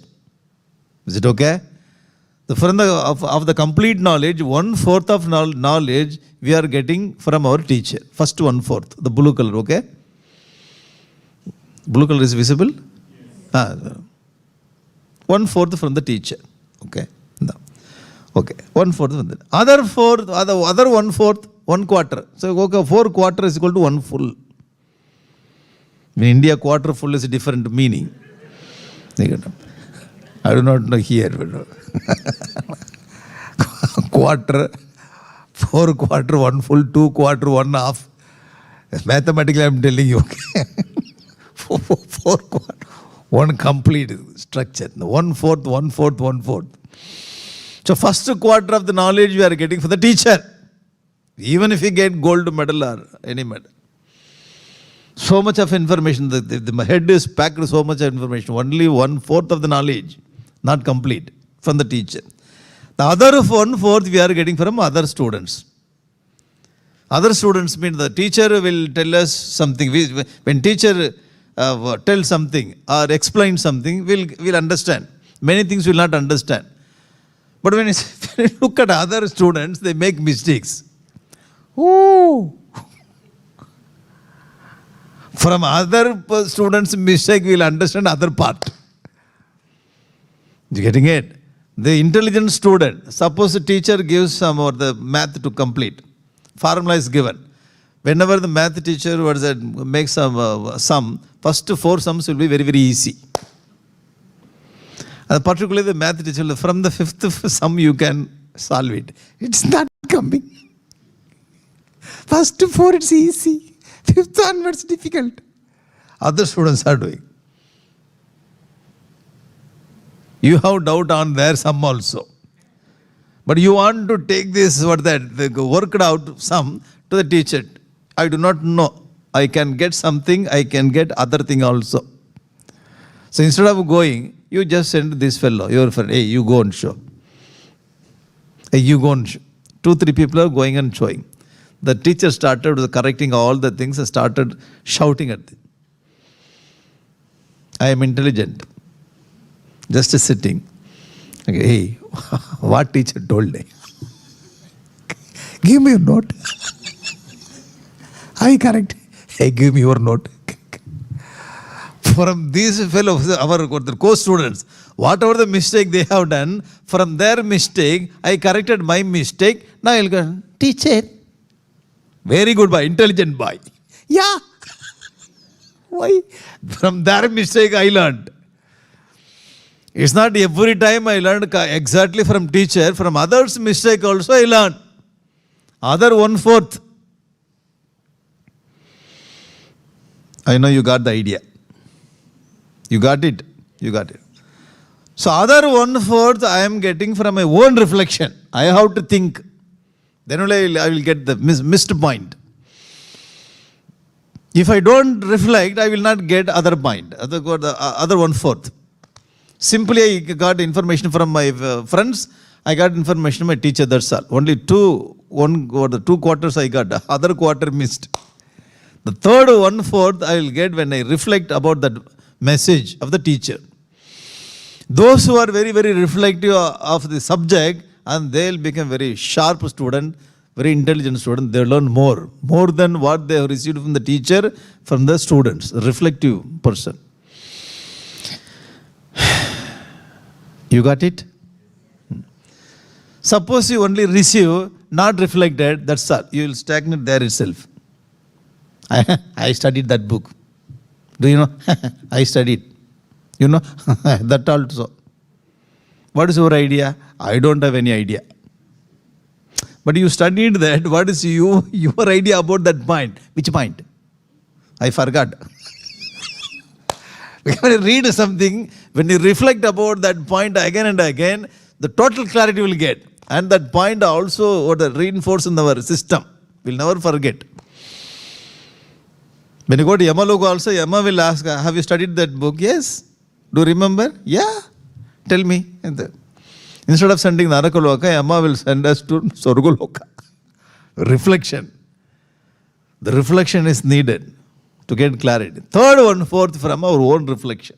Is it okay? From of the complete knowledge, 1/4 of knowledge we are getting from our teacher. First 1/4, the blue color, okay? Blue color is visible? Yes. 1/4 from the teacher, okay? No. Okay, 1/4 from the other 1/4, 1/4. So okay, 4/4 is equal to 1 full. In India, quarter full is a different meaning. I do not know here. Quarter, 4/4, 1 full, 2/4, 1/2. Mathematically, I am telling you. Okay? 4/4, 1 complete structure. 1/4, 1/4, 1/4. So first quarter of the knowledge we are getting from the teacher. Even if you get gold medal or any medal. So much of information, the head is packed with so much information. Only 1/4 of the knowledge, not complete, from the teacher. The other 1/4 we are getting from other students. Other students mean the teacher will tell us something. When teacher tells something or explains something, we'll understand. Many things we'll not understand. But when you look at other students, they make mistakes. Ooh. From other students' mistake, we'll understand other part. You getting it? The intelligent student, suppose the teacher gives some or the math to complete. Formula is given. Whenever the math teacher makes some sum, first 4 sums will be very, very easy. And particularly the math teacher, from the 5th sum you can solve it. It's not coming. First 4 it's easy. 5th onwards difficult. Other students are doing. You have doubt on their sum also. But you want to take this worked out sum to the teacher. I do not know. I can get something, I can get other thing also. So instead of going, you just send this fellow, your friend, hey, you go and show. Hey, you go and show. 2-3 people are going and showing. The teacher started correcting all the things and started shouting at them. I am intelligent. Just sitting. Okay, hey, what teacher told me? Give me your note. I correct. Hey, give me your note. From these fellows, our co-students, whatever the mistake they have done, from their mistake, I corrected my mistake. Now I'll go, teacher. Very good boy, intelligent boy. Yeah. Why? From their mistake I learned. It's not every time I learned exactly from teacher, from others' mistake also I learn. Other 1/4. I know you got the idea. You got it. You got it. So other 1/4 I am getting from my own reflection. I have to think. Then only I will get the missed point. If I don't reflect, I will not get other point, other 1/4. Simply I got information from my friends, I got information from my teacher, that's all. Only 2 quarters I got, other quarter missed. The third 1/4 I will get when I reflect about that message of the teacher. Those who are very, very reflective of the subject, and they'll become very sharp student, very intelligent student, they learn more than what they have received from the teacher, from the students, reflective person. You got it? Suppose you only receive, not reflected, that's all. You will stagnate there itself. I studied that book. Do you know? I studied. You know, that also. What is your idea? I don't have any idea. But you studied that. What is your idea about that point? Which point? I forgot. When you read something, when you reflect about that point again and again, the total clarity will get. And that point also reinforce in our system. We'll never forget. When you go to Yamaluku also, Yama will ask, have you studied that book? Yes. Do you remember? Yeah. Tell me. Instead of sending Narakaloka, Yama will send us to Sorgoloka. Reflection. The reflection is needed to get clarity. Third 1/4 from our own reflection.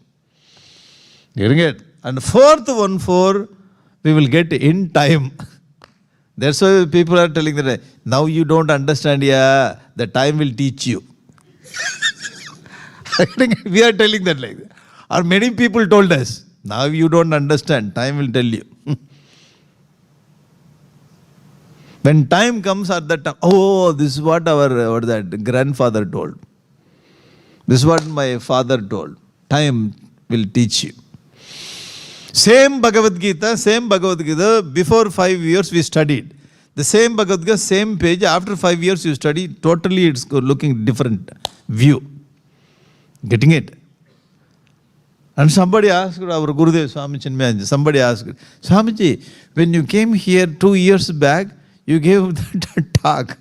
Getting it? And fourth 1/4 we will get in time. That's why people are telling that now you don't understand, yeah, the time will teach you. We are telling that like that. Or many people told us, now you don't understand, time will tell you. When time comes at that time, oh, this is what our grandfather told. This is what my father told. Time will teach you. Same Bhagavad Gita, before 5 years we studied. The same Bhagavad Gita, same page, after 5 years you study, totally it's looking different view. Getting it? And somebody asked our Gurudev Swami Chinmayanji, somebody asked, Swamiji, when you came here 2 years back, you gave that talk.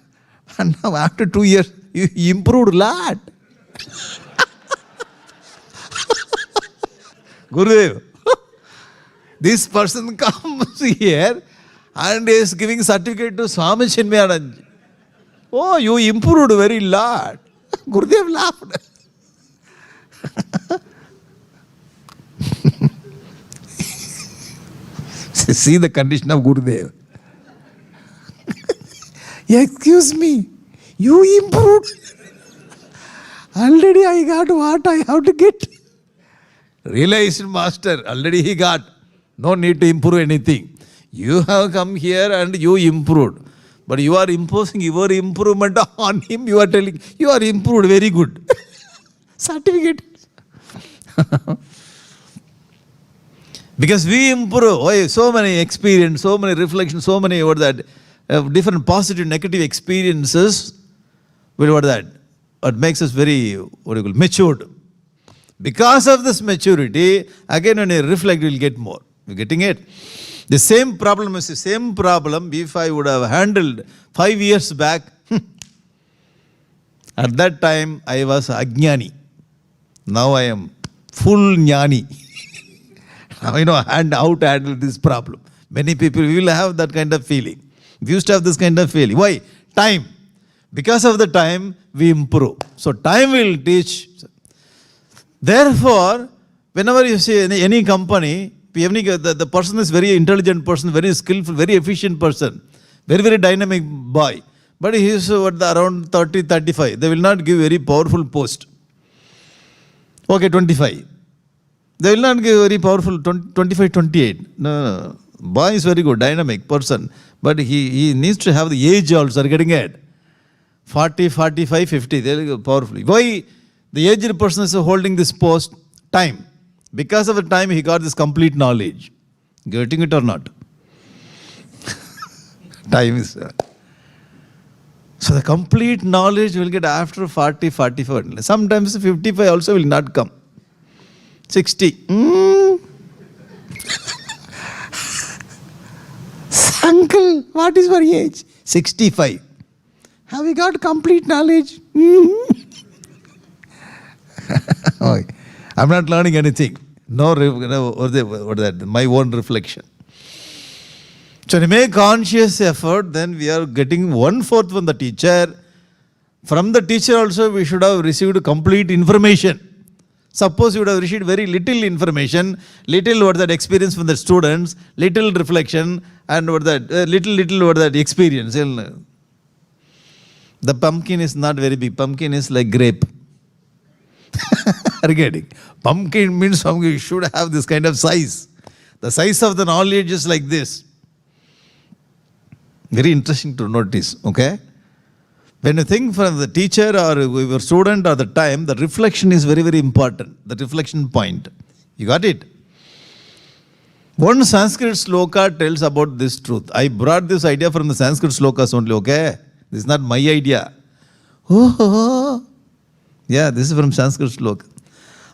And now after 2 years, you improved a lot. Gurudev, this person comes here and is giving certificate to Swami Chinmayanji. Oh, you improved very lot. Gurudev laughed. See the condition of Gurudev. Excuse me, you improved. Already I got what I have to get. Realized master, already he got. No need to improve anything. You have come here and you improved. But you are imposing your improvement on him. You are telling, you are improved, very good. Certificate. Because we improve, so many experience, so many reflections, so many different positive, negative experiences will what makes us very matured. Because of this maturity, again when you reflect, you will get more. You're getting it? The same problem is the same problem if I would have handled 5 years back. At that time, I was Ajnani. Now I am full Jnani. Now I know how to handle this problem. Many people will have that kind of feeling. We used to have this kind of feeling. Why? Time. Because of the time, we improve. So time will teach. Therefore, whenever you see any company, the person is very intelligent person, very skillful, very efficient person, very, very dynamic boy. But he is around 30, 35. They will not give very powerful post. Okay, 25. They will not give very powerful 25, 28. No. Boy is very good, dynamic person. But he needs to have the age also, getting it. 40, 45, 50. They will give powerfully. Why the aged person is holding this post? Time. Because of the time, he got this complete knowledge. Getting it or not? Time is... So the complete knowledge will get after 40, 45. Sometimes 55 also will not come. 60. Uncle, what is your age? 65. Have you got complete knowledge? I'm not learning anything. No, my own reflection. So to make conscious effort, then we are getting 1/4 from the teacher. From the teacher also we should have received complete information. Suppose you would have received very little information, little experience from the students, little reflection, and little experience. The pumpkin is not very big. Pumpkin is like grape. Are you getting? Pumpkin means you should have this kind of size. The size of the knowledge is like this. Very interesting to notice, okay? When you think from the teacher or your student or the time, the reflection is very, very important. The reflection point. You got it? One Sanskrit sloka tells about this truth. I brought this idea from the Sanskrit slokas only, okay? This is not my idea. Oh, yeah, this is from Sanskrit sloka.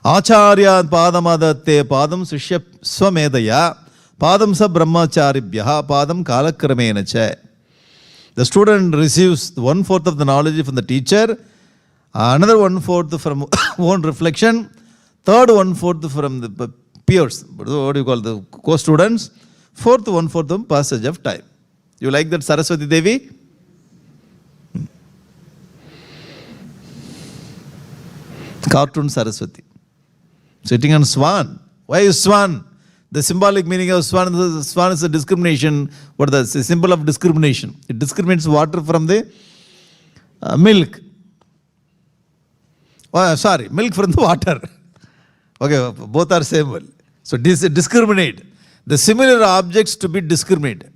Acharya padamadatte padam sishya swamedaya padam sa brahmacharibhyaha padam kalakramena cha. The student receives 1/4 of the knowledge from the teacher, another 1/4 from own reflection, third 1/4 from the peers, what do you call the co-students, fourth 1/4 of passage of time. You like that Saraswati Devi? Cartoon Saraswati. Sitting on swan. Why is swan? The symbolic meaning of swan is a discrimination. What is the symbol of discrimination? It discriminates water from the milk. Milk from the water. Okay, both are same word. So discriminate. The similar objects to be discriminated.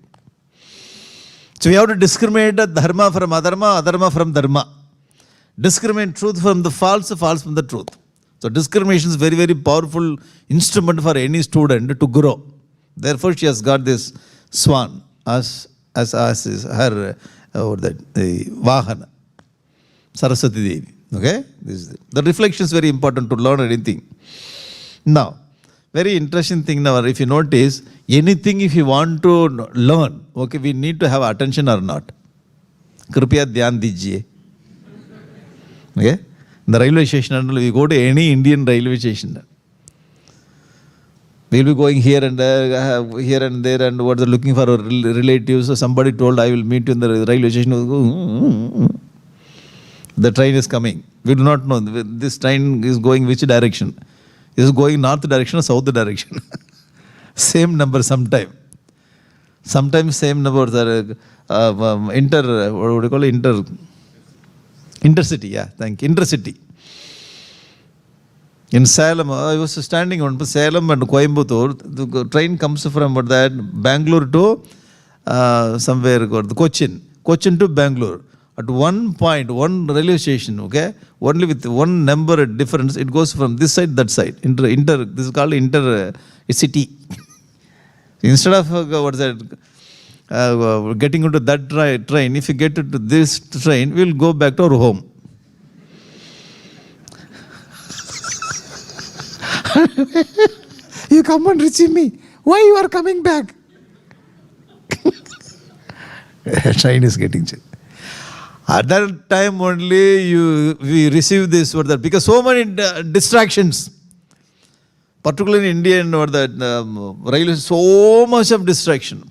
So we have to discriminate dharma from adharma, adharma from dharma. Discriminate truth from the false, false from the truth. So discrimination is very, very powerful instrument for any student to grow. Therefore, she has got this swan as is her the Vahana, Saraswati Devi. Okay, the reflection is very important to learn anything. Now, very interesting thing now. If you notice anything, if you want to learn, okay, we need to have attention or not. Kripya dhyan dijiye. Okay. The railway station, we go to any Indian railway station. We will be going here and there, and what they're looking for relatives. So somebody told, I will meet you in the railway station. The train is coming. We do not know. This train is going which direction? Is it going north direction or south direction? Same number sometime. Sometimes same numbers are what do you call it? Intercity, yeah, thank you. Intercity. In Salem, I was standing on Salem and Coimbatore. The train comes from Bangalore to somewhere, Cochin to Bangalore. At one point, one railway station, okay, only with one number difference, it goes from this side, that side. This is called intercity. Instead of getting into that train, if you get into this train, we'll go back to our home. You come and receive me. Why you are coming back? Train is getting changed. At that time only we receive this or that, because so many distractions. Particularly in India and railway, so much of distraction.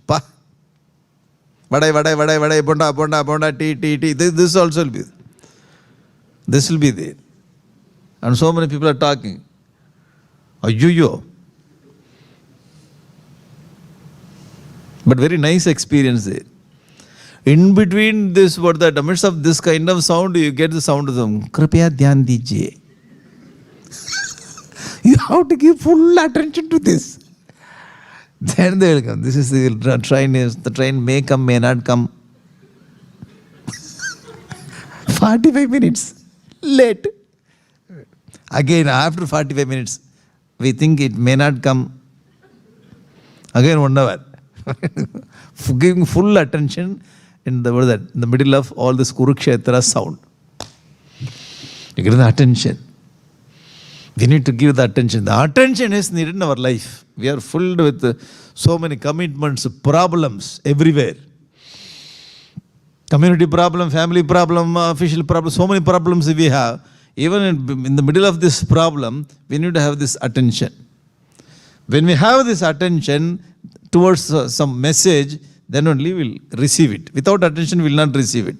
Vadai, bonda, tea. This also will be. This will be there. And so many people are talking. Ayyo. But very nice experience there. In between this, amidst of this kind of sound, you get the sound of them. Kripya dhyan dijiye. You have to give full attention to this. Then they will come. This is the train. The train may come, may not come. 45 minutes late. Again, after 45 minutes, we think it may not come. Again, 1 hour. Giving full attention in the middle of all this Kurukshetra sound. You get the attention. We need to give the attention. The attention is needed in our life. We are filled with so many commitments, problems everywhere. Community problem, family problem, official problem, so many problems we have. Even in the middle of this problem, we need to have this attention. When we have this attention towards some message, then only we'll receive it. Without attention, we will not receive it.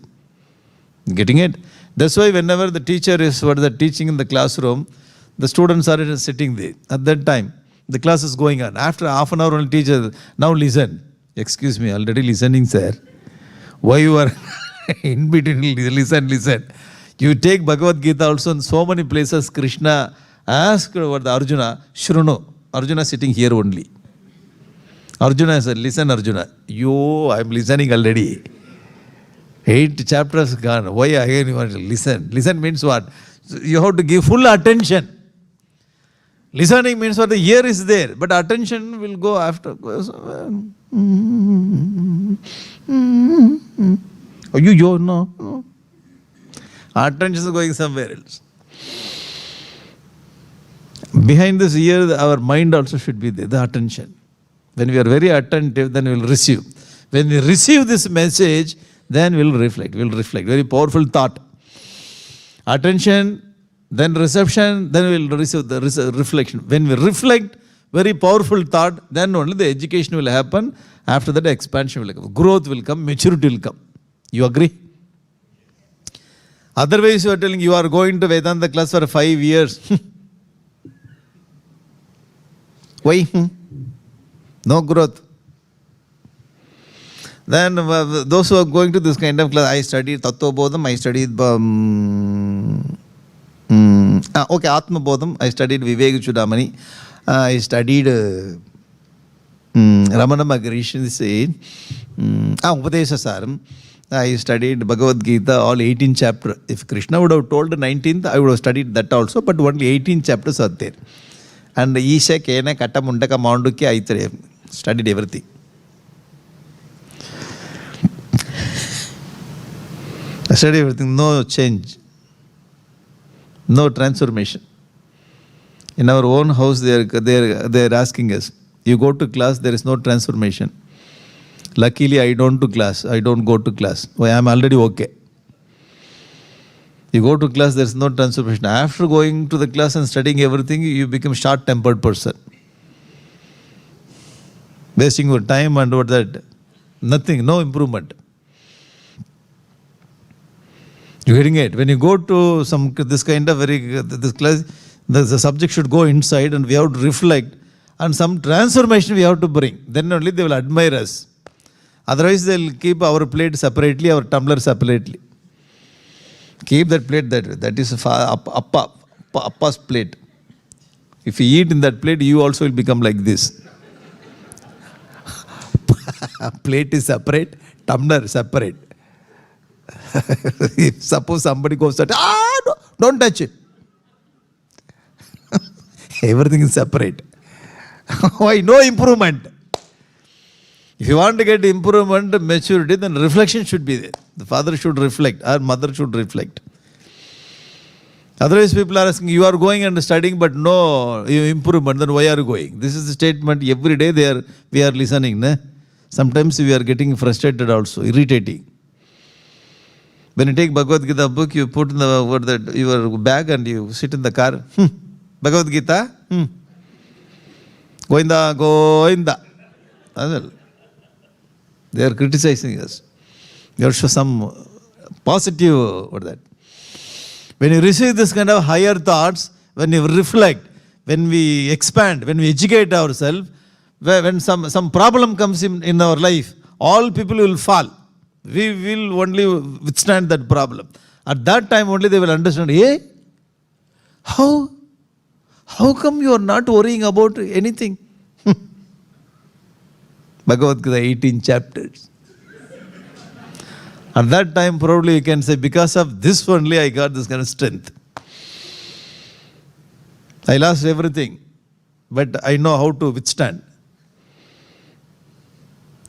Getting it? That's why whenever the teacher is teaching in the classroom, the students are sitting there. At that time, the class is going on. After half an hour, only teacher, now listen. Excuse me, already listening, sir. Why you are in between? Listen. You take Bhagavad Gita also in so many places. Krishna asked Arjuna, Shrunu. Arjuna sitting here only. Arjuna said, listen Arjuna. I'm listening already. 8 chapters gone. Why again you want to listen? Listen means what? You have to give full attention. Listening means what the ear is there, but attention will go after. Oh, you no. Attention is going somewhere else. Behind this ear, our mind also should be there, the attention. When we are very attentive, then we will receive. When we receive this message, then we will reflect. We will reflect. Very powerful thought. Attention, then reception, then we will receive the reflection. When we reflect, very powerful thought, then only the education will happen. After that, expansion will come. Growth will come, maturity will come. You agree? Otherwise, you are telling you are going to Vedanta class for 5 years. Why? No growth. Then those who are going to this kind of class, I studied Tattva Bodham, I studied Atma Bodham, I studied Vivek Chudamani, I studied Ramana Maharishi said, Upadesha Saram, I studied Bhagavad Gita, all 18 chapters. If Krishna would have told the 19th, I would have studied that also, but only 18 chapters are there. And Isha, Kena, Kata, Mundaka, Maunduki, I studied everything. I studied everything, no change, no transformation. In our own house, they are asking us, you go to class, there is no transformation. Luckily, I don't go to class. I am already okay. You go to class, there is no transformation. After going to the class and studying everything, you become short-tempered person. Wasting your time and what that, nothing, no improvement. You getting it? When you go to this kind of this class, the subject should go inside and we have to reflect and some transformation we have to bring. Then only they will admire us. Otherwise, they will keep our plate separately, our tumbler separately. Keep that plate that is Appa's plate. If you eat in that plate, you also will become like this. Plate is separate, tumbler separate. If suppose somebody goes that, don't touch it. Everything is separate. Why? No improvement. If you want to get improvement, maturity, then reflection should be there. The father should reflect, our mother should reflect. Otherwise, people are asking, you are going and studying, but no improvement, then why are you going? This is the statement every day we are listening. Ne? Sometimes we are getting frustrated also, irritating. When you take Bhagavad Gita book, you put in your bag and you sit in the car. Bhagavad Gita? Goinda. They are criticizing us. You have to show some positive or that. When you receive this kind of higher thoughts, when you reflect, when we expand, when we educate ourselves, when some problem comes in our life, all people will fall. We will only withstand that problem. At that time only they will understand, hey, how come you are not worrying about anything? Bhagavad Gita, 18 chapters. At that time, probably you can say, because of this only I got this kind of strength. I lost everything, but I know how to withstand.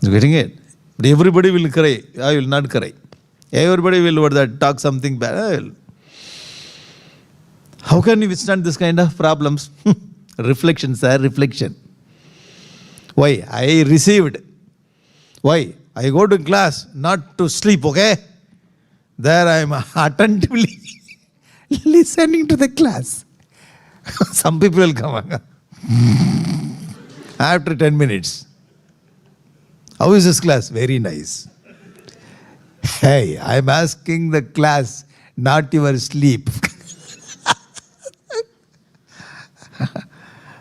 You getting it? But everybody will cry. I will not cry. Everybody will talk something bad. I will. How can you withstand this kind of problems? Reflection, sir, reflection. Why? I received. Why? I go to class not to sleep, okay? There I am attentively listening to the class. Some people will come after 10 minutes. How is this class? Very nice. Hey, I am asking the class, not your sleep.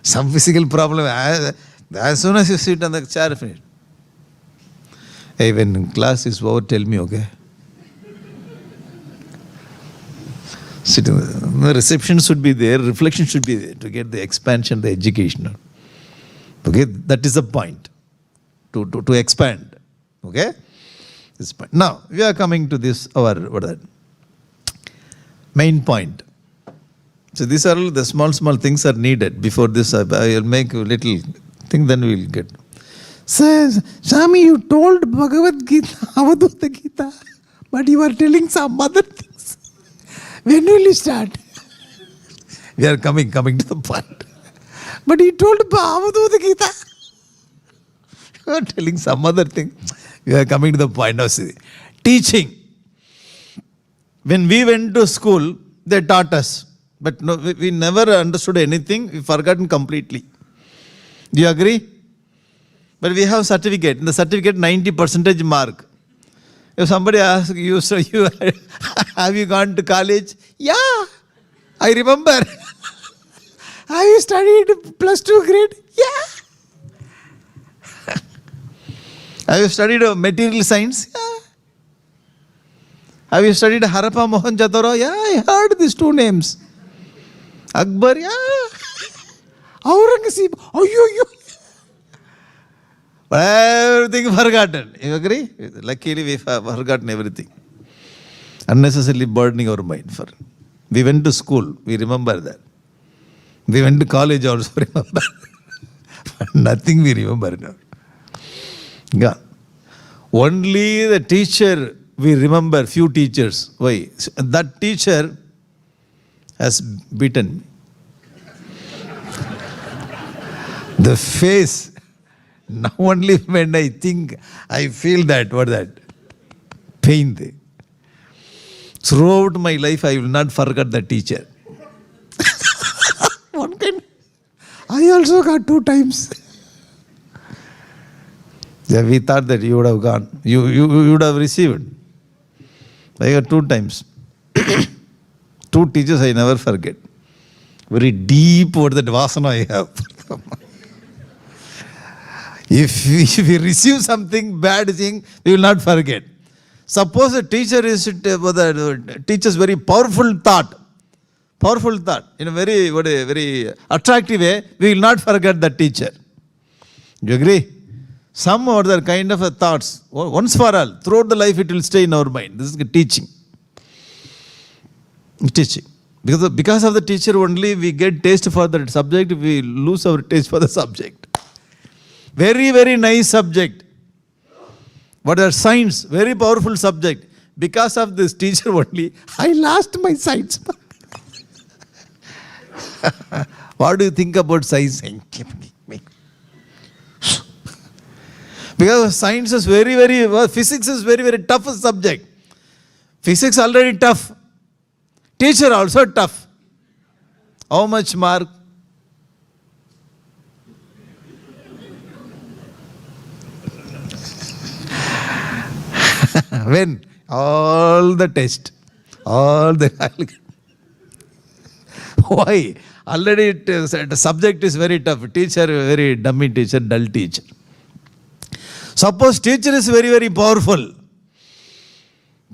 Some physical problem. As soon as you sit on the chair, finish. Hey, when class is over, tell me, okay? The reception should be there, reflection should be there to get the expansion, the education. Okay, that is the point. To expand. Okay? This point. Now, we are coming to this, our main point. So these are all the small things are needed. Before this, I will make a little thing, then we will get. Says, Swami, you told Bhagavad Gita, Avadhuta Gita, but you are telling some other things. When will you start? We are coming to the point. But he told Avadhuta Gita. You are telling some other thing. We are coming to the point now. See, teaching. When we went to school, they taught us. But no, we never understood anything. We forgotten completely. Do you agree? But we have certificate. In the certificate, 90% mark. If somebody asks you, so you have you gone to college? Yeah, I remember. Have you studied +2 grade? Yeah. Have you studied material science? Yeah. Have you studied Harappa Mohenjo-daro? Yeah, I heard these two names. Akbar, yeah. Aurangzeb, oh. But everything forgotten. You agree? Luckily, we have forgotten everything. Unnecessarily burdening our mind. We went to school, we remember that. We went to college also, remember. But nothing we remember now. God. Only the teacher, we remember few teachers. Why? That teacher has beaten me. The face. Now only when I think, I feel that, pain there. Throughout my life, I will not forget the teacher. One kind. I also got 2 times. Yeah, we thought that you would have gone. You would have received. I got 2 times. 2 teachers I never forget. Very deep over that vasana I have. If we receive something bad thing, we will not forget. Suppose a teacher teaches very powerful thought, in a very attractive way, we will not forget the teacher. Do you agree? Some other kind of thoughts, once for all, throughout the life it will stay in our mind. This is teaching. Teaching. Because of the teacher only we get taste for the subject, we lose our taste for the subject. Very, very nice subject. What are science? Very powerful subject. Because of this teacher only, I lost my science. What do you think about science? Because science is physics is very tough subject. Physics already tough. Teacher also tough. How much mark? When? All the test. Why? Already the subject is very tough. Teacher, very dummy teacher, dull teacher. Suppose teacher is very powerful.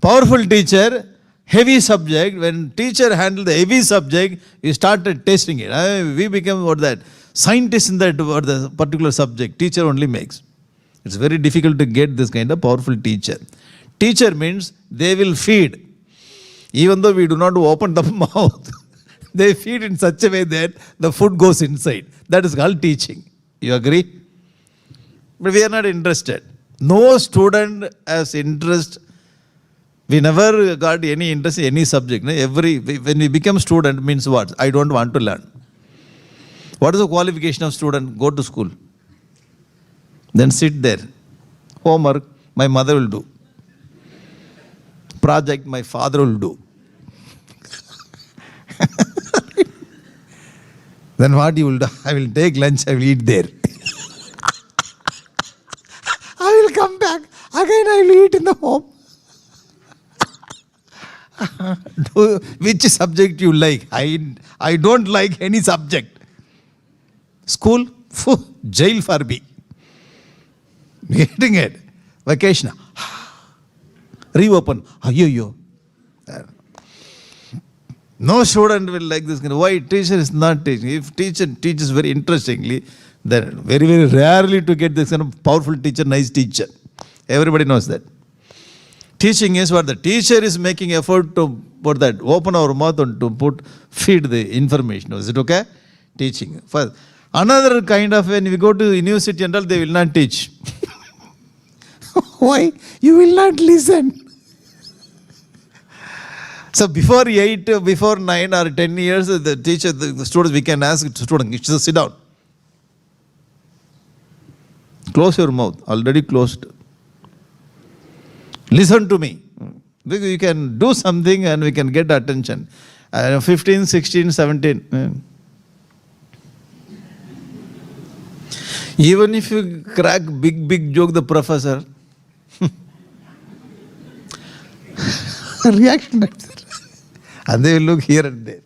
Powerful teacher, heavy subject. When teacher handled the heavy subject, he started testing it. We became scientists in that the particular subject. Teacher only makes. It's very difficult to get this kind of powerful teacher. Teacher means they will feed. Even though we do not open the mouth, they feed in such a way that the food goes inside. That is called teaching. You agree? But we are not interested. No student has interest. We never got any interest in any subject. When we become student means what? I don't want to learn. What is the qualification of student? Go to school. Then sit there. Homework, my mother will do. Project, my father will do. Then what you will do? I will take lunch, I will eat there. I will come back. Again I will eat in the home. Which subject you like? I don't like any subject. School? Jail for me. Getting it. Vacation. Reopen. Yo. No student will like this. Why? Teacher is not teaching. If teacher teaches very interestingly, then very rarely to get this kind of powerful teacher, nice teacher. Everybody knows that. Teaching is what the teacher is making effort to put that, open our mouth and to feed the information. Is it okay? Teaching. First, another kind of, when we go to university and all, they will not teach. Why? You will not listen. So before 8, before 9 or 10 years, the teacher, the students, we can ask the student, you should sit down. Close your mouth, already closed. Listen to me. Because you can do something and we can get attention. 15, 16, 17. Even if you crack big joke, the professor. Reaction. And they will look here and there.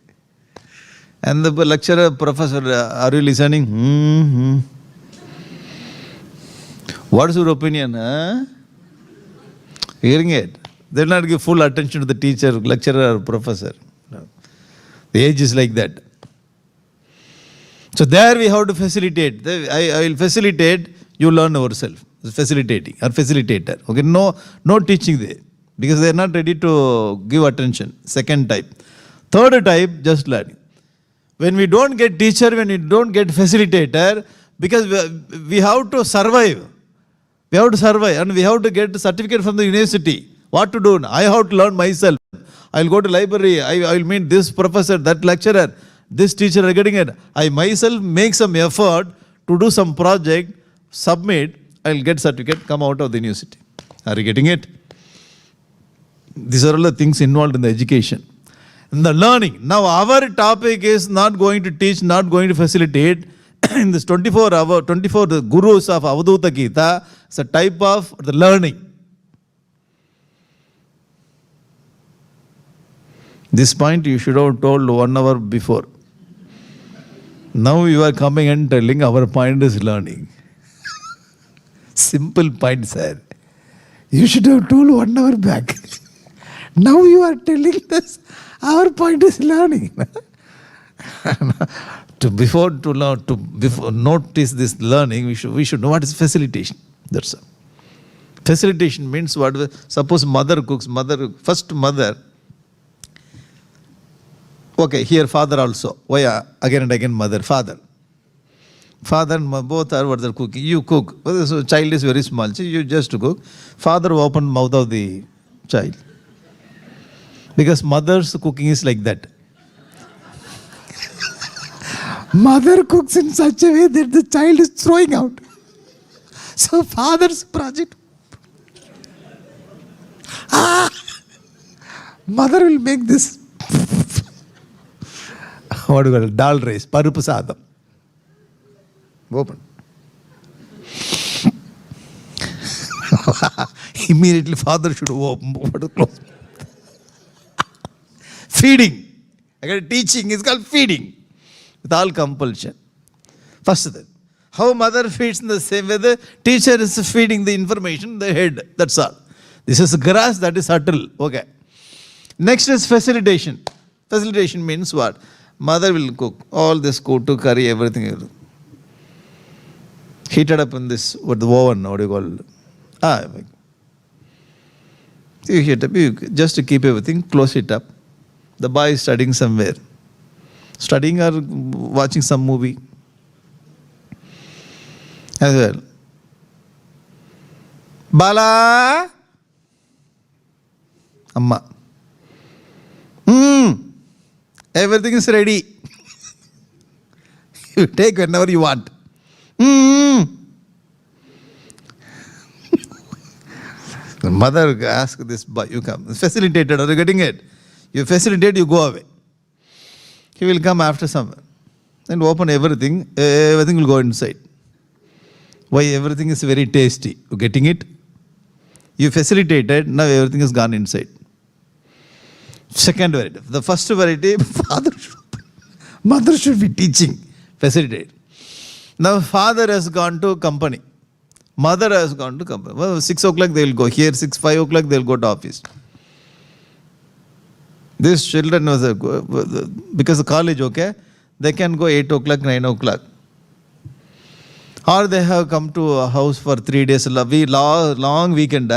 And the lecturer, professor, are you listening? What is your opinion? Huh? Hearing it. They will not give full attention to the teacher, lecturer, or professor. No. The age is like that. So there we have to facilitate. I will facilitate, you learn yourself. Facilitating or facilitator. Okay, no teaching there. Because they are not ready to give attention. Second type. Third type, just learning. When we don't get teacher, when we don't get facilitator, because we have to survive. We have to survive and we have to get the certificate from the university. What to do? I have to learn myself. I will go to library. I will meet this professor, that lecturer, this teacher are getting it. I myself make some effort to do some project, submit, I will get certificate, come out of the university. Are you getting it? These are all the things involved in the education. In the learning. Now our topic is not going to teach, not going to facilitate. In this 24 the gurus of Avadhuta Gita, it's a type of the learning. This point you should have told 1 hour before. Now you are coming and telling our point is learning. Simple point, sir. You should have told 1 hour back. Now you are telling us our point is learning. Before notice this learning, we should know what is facilitation. That's all. Facilitation means what? Suppose mother cooks, first mother. Okay, here father also. Why again and again mother, father. Father and mother both are what they're cooking. You cook. So child is very small. So you just cook. Father open mouth of the child. Because mother's cooking is like that. Mother cooks in such a way that the child is throwing out. So father's project. Mother will make this. What do you call it? Dal rice, parupu sadam. Open. Immediately father should open. Close. Feeding. Teaching is called feeding. With all compulsion. First thing. How mother feeds in the same way, the teacher is feeding the information, the head. That's all. This is grass, that is subtle. Okay. Next is facilitation. Facilitation means what? Mother will cook all this kotu, curry, everything. Heated up in this, what the oven, what do you call it? You heat up, just to keep everything, close it up. The boy is studying somewhere. Studying or watching some movie. As well. Bala! Amma. Everything is ready. You take whenever you want. The mother asks this boy, you come. Facilitated, are you getting it? You facilitate, you go away. He will come after some. And open everything. Everything will go inside. Why? Everything is very tasty. You getting it? You facilitated, now everything is gone inside. Second variety. The first variety, mother should be teaching, facilitate. Now father has gone to company. Mother has gone to company. Well, 6 o'clock they will go. Here 5 o'clock they will go to office. These children, because of college, okay, they can go 8 o'clock, 9 o'clock. Or they have come to a house for 3 days, long weekend.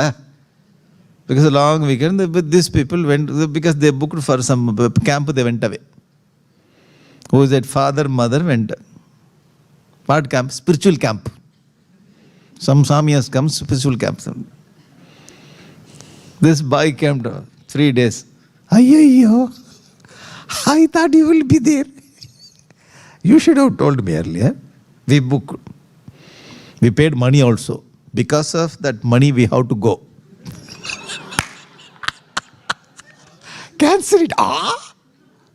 Because a long weekend, these people went, because they booked for some camp, they went away. Who is that? Father, mother went. What camp? Spiritual camp. Some Swami has come, spiritual camp. This boy came to 3 days. Ayyo, I thought you will be there. You should have told me earlier. We booked. We paid money also. Because of that money, we have to go. Cancel it.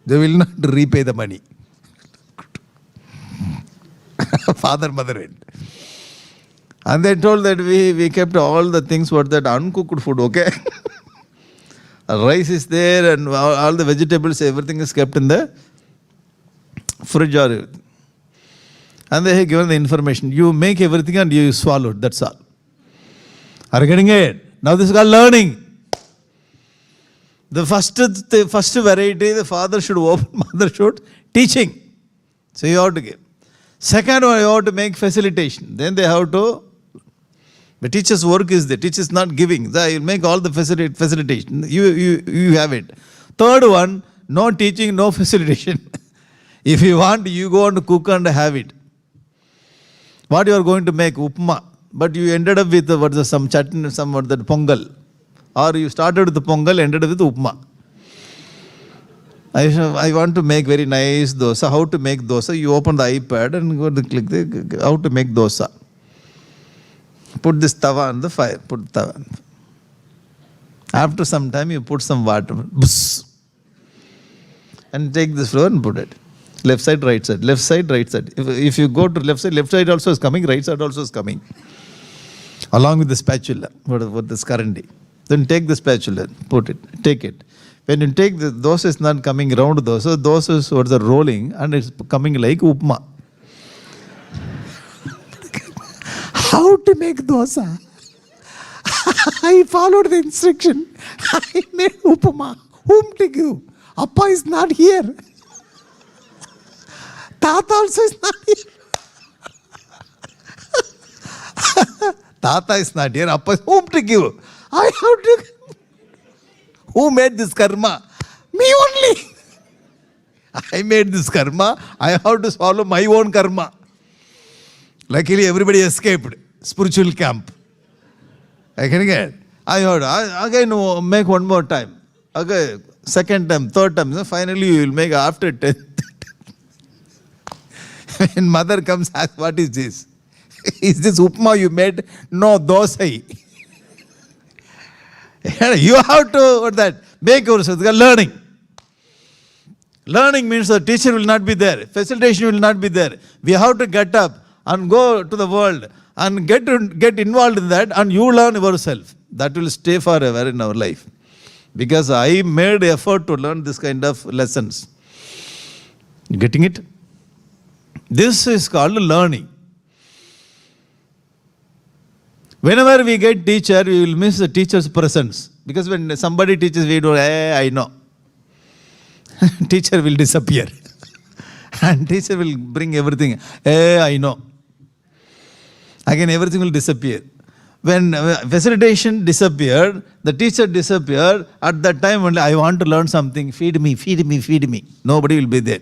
They will not repay the money. Father, mother went. And they told that we kept all the things what that uncooked food, okay? Rice is there and all the vegetables, everything is kept in the fridge or everything. And they have given the information. You make everything and you swallow it, that's all. Are you getting it? Now this is called learning. The first variety, the father should open, mother should teaching. So you have to give. Second one, you have to make facilitation. Then they have to, the teacher's work is there. Teacher is not giving. They will make all the facilitation. You have it. Third one, no teaching, no facilitation. If you want, you go and cook and have it. What you are going to make? Upma. But you ended up with some chutney, some that pongal. Or you started with the pongal, ended up with upma. I want to make very nice dosa. How to make dosa? You open the iPad and go to click the how to make dosa. Put this tawa on the fire. Put tawa. After some time, you put some water. Bzz, and take this flour and put it. Left side, right side. Left side, right side. If you go to left side also is coming, right side also is coming. Along with the spatula, what this currently. Then take the spatula, put it, take it. When you take the dosa is not coming round dosa is what the rolling and it's coming like upma. How to make dosa? I followed the instruction. I made upama. Whom to give? Appa is not here. Tata also is not here. Tata is not here. Appa is whom to give? I have to. Who made this karma? Me only. I made this karma. I have to swallow my own karma. Luckily, everybody escaped. Spiritual camp. I can get. I heard. Again, make one more time. Again, second time, third time. So finally, you will make after 10th. When mother comes, ask, what is this? Is this upma you made? No, dosai. You have to make yourself learning. Learning means the teacher will not be there. Facilitation will not be there. We have to get up and go to the world and get involved in that and you learn yourself. That will stay forever in our life. Because I made effort to learn this kind of lessons. You getting it? This is called learning. Whenever we get teacher, we will miss the teacher's presence. Because when somebody teaches, we do, I know. Teacher will disappear. And teacher will bring everything. I know. Again, everything will disappear. When facilitation disappeared, the teacher disappeared. At that time, only I want to learn something. Feed me, feed me, feed me. Nobody will be there.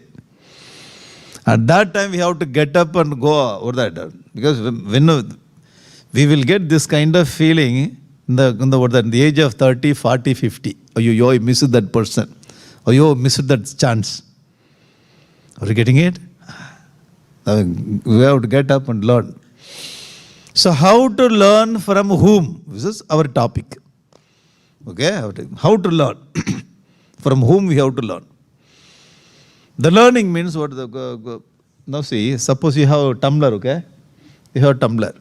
At that time, we have to get up and go over that. Because when we will get this kind of feeling in the age of 30, 40, 50. Oh, you missed that person. Oh, you missed that chance. Are you getting it? We have to get up and learn. So how to learn from whom? This is our topic. Okay? How to learn. From whom we have to learn. The learning means what? Now see, suppose you have a tumbler, okay? You have a tumbler.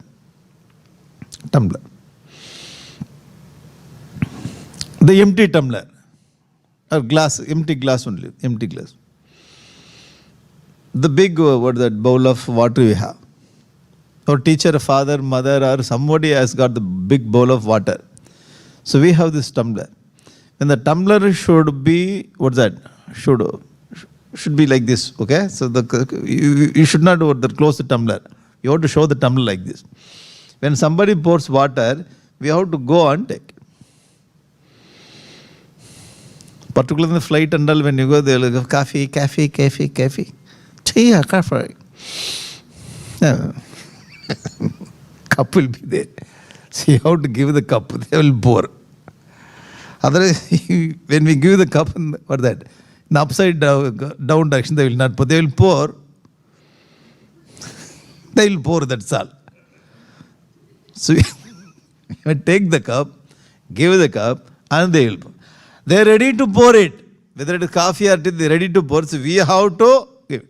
The empty tumbler. Or glass, empty glass only, empty glass. The big, bowl of water you have. Or teacher, father, mother, or somebody has got the big bowl of water. So we have this tumbler. And the tumbler should be, should be like this, okay? So you should not close the tumbler. You have to show the tumbler like this. When somebody pours water, we have to go and take. Particularly in the flight and all, when you go, they'll go coffee. Tea, coffee. Yeah. Cup will be there. See how to give the cup. They will pour. Otherwise, when we give the cup, what that? In upside down direction, they will not pour. They will pour. They will pour, that's all. So you take the cup, give the cup, and they will pour. They are ready to pour it. Whether it is coffee or tea, they are ready to pour. So we have to give it.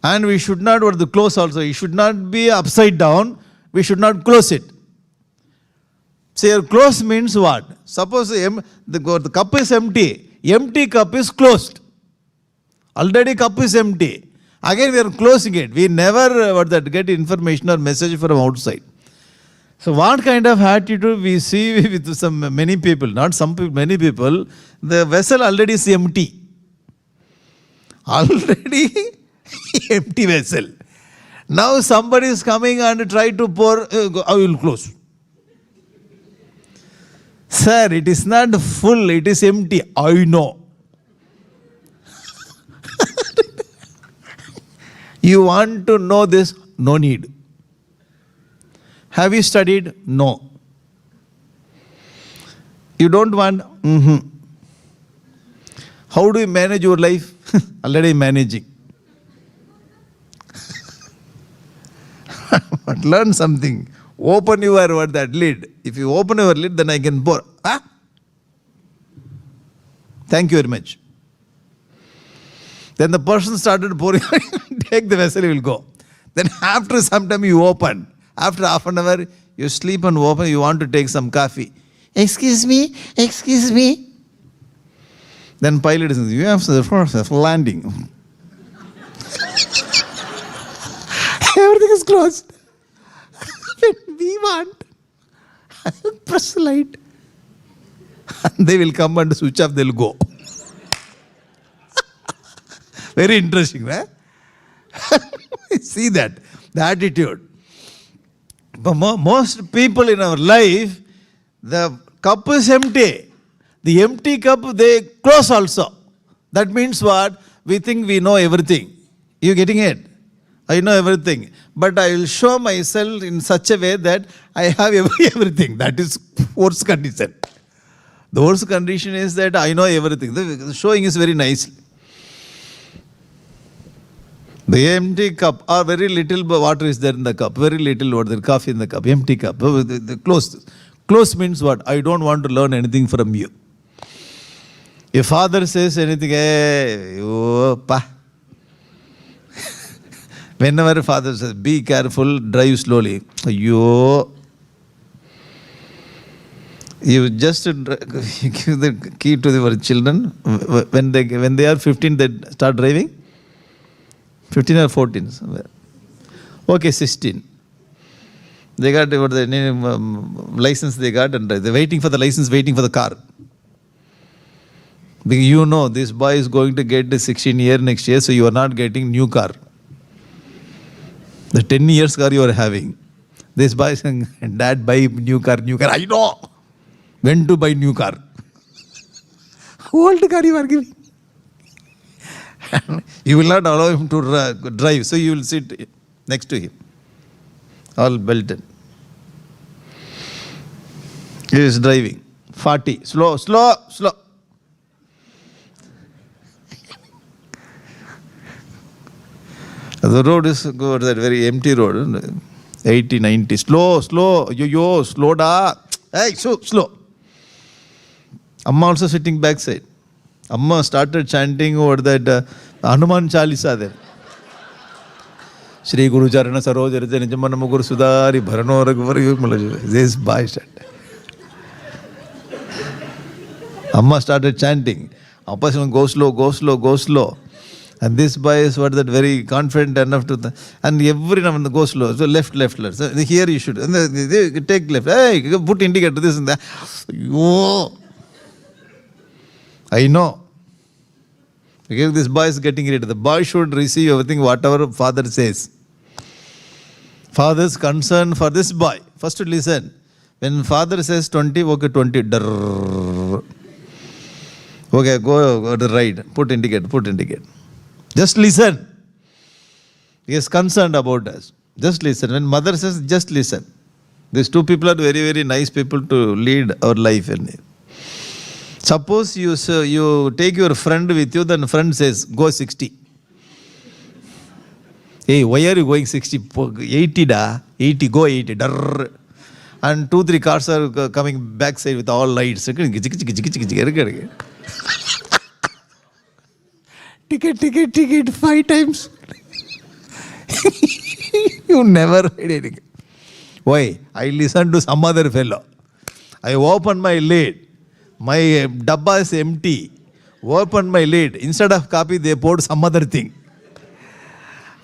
And we should not, what the close also, it should not be upside down. We should not close it. So your close means what? Suppose the cup is empty. Empty cup is closed. Already cup is empty. Again we are closing it. We never get information or message from outside. So what kind of attitude we see with many people, not some people, many people, the vessel already is empty. Already empty vessel. Now somebody is coming and try to pour, I will close. Sir, it is not full, it is empty. I know. You want to know this? No need. Have you studied? No. You don't want? How do you manage your life? Already managing. But learn something. Open your lid. If you open your lid, then I can pour. Thank you very much. Then the person started pouring. Take the vessel, he will go. Then after some time you open. After half an hour, you sleep and open, you want to take some coffee. Excuse me. Then pilot says, you have the first landing. Everything is closed. When we want, press the light. And they will come and switch off, they will go. Very interesting, right? See that, the attitude. But most people in our life, the cup is empty. The empty cup, they close also. That means what? We think we know everything. You getting it? I know everything. But I will show myself in such a way that I have everything. That is worst condition. The worst condition is that I know everything. The showing is very nice. The empty cup, or very little water is there in the cup, very little water, coffee in the cup, empty cup, closed. Close means what? I don't want to learn anything from you. If father says anything, whenever father says, be careful, drive slowly. You just give the key to your children. When they are 15, they start driving. 15 or 14? Okay, 16. They got the license they got and they're waiting for the license, waiting for the car. Because you know this boy is going to get the 16 year next year, so you are not getting new car. The 10 years car you are having. This boy is saying, Dad, buy new car. I know. When to buy new car? Old car you are giving. You will not allow him to drive, so you will sit next to him, all belted. He is driving. 40. Slow. The road is good, that very empty road. 80, 90. Slow. Slow da. Hey, slow. Amma also sitting backside. Amma started chanting over that Hanuman Chalisa there. Shri Guru Charana Sarojara Nijamana Mugur Sudari Bharano Ragvari. This boy started. Amma started chanting. Appa go slow. And this boy is very confident enough to, and every now and then go slow. So left. So here you should. And they take left. Hey, put indicator this and that. I know. Because this boy is getting ready. The boy should receive everything, whatever father says. Father's concern for this boy. First listen. When father says 20, okay, 20. Okay, go to right. Put indicate. Just listen. He is concerned about us. Just listen. When mother says, just listen. These two people are very, very nice people to lead our life. Suppose you take your friend with you, then friend says, go 60. Hey, why are you going 60? 80 da. 80, go 80. Darr. And 2-3 cars are coming backside with all lights. Ticket 5 times. You never heard anything. Why? I listened to some other fellow. I opened my lid. My dabba is empty. Opened my lid. Instead of coffee, they poured some other thing.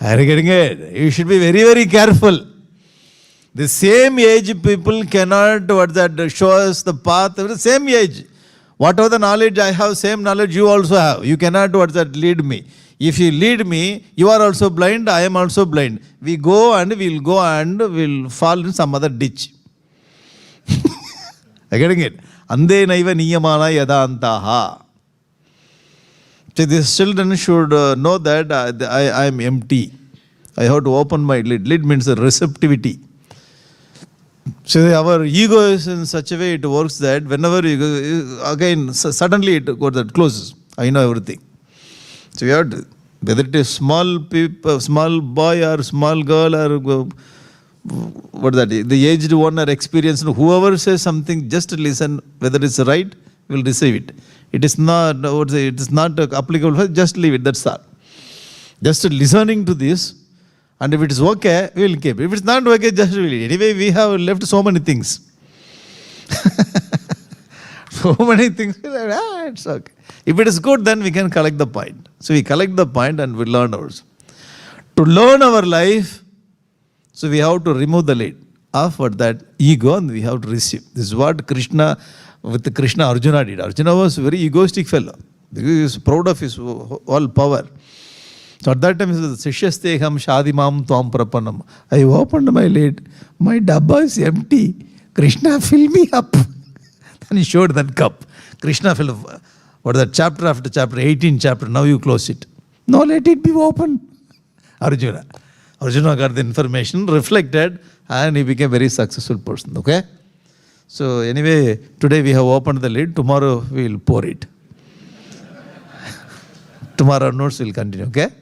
Are you getting it? You should be very, very careful. The same age people cannot show us the path. The same age. Whatever the knowledge I have, same knowledge you also have. You cannot lead me. If you lead me, you are also blind, I am also blind. We go and we'll fall in some other ditch. Are you getting it? Ande naiva niyamana yadantaha. So these children should know that I am empty. I have to open my lid. Lid means receptivity. So our ego is in such a way it works that whenever you go, again suddenly it closes. I know everything. So we have to, whether it is small boy or small girl or the aged one or experienced, whoever says something, just listen. Whether it's right, we'll receive it. It is not applicable. Just leave it. That's all. Just listening to this. And if it is okay, we will keep. If it's not okay, just leave it. Anyway, we have left so many things. So many things. It's okay. If it is good, then we can collect the point. So we collect the point and we learn ours. To learn our life, so we have to remove the lid of that ego and we have to receive. This is what Krishna Arjuna did. Arjuna was a very egoistic fellow because he was proud of his all power. So at that time, he said, Sishyasteham shadimam tvam prapanam. I opened my lid. My dabba is empty. Krishna, fill me up. Then he showed that cup. Krishna filled up. What is that? Chapter after chapter, 18 chapter. Now you close it. No, let it be open. Arjuna got the information, reflected, and he became a very successful person. Okay? So anyway, today we have opened the lid. Tomorrow we will pour it. Tomorrow notes will continue. Okay?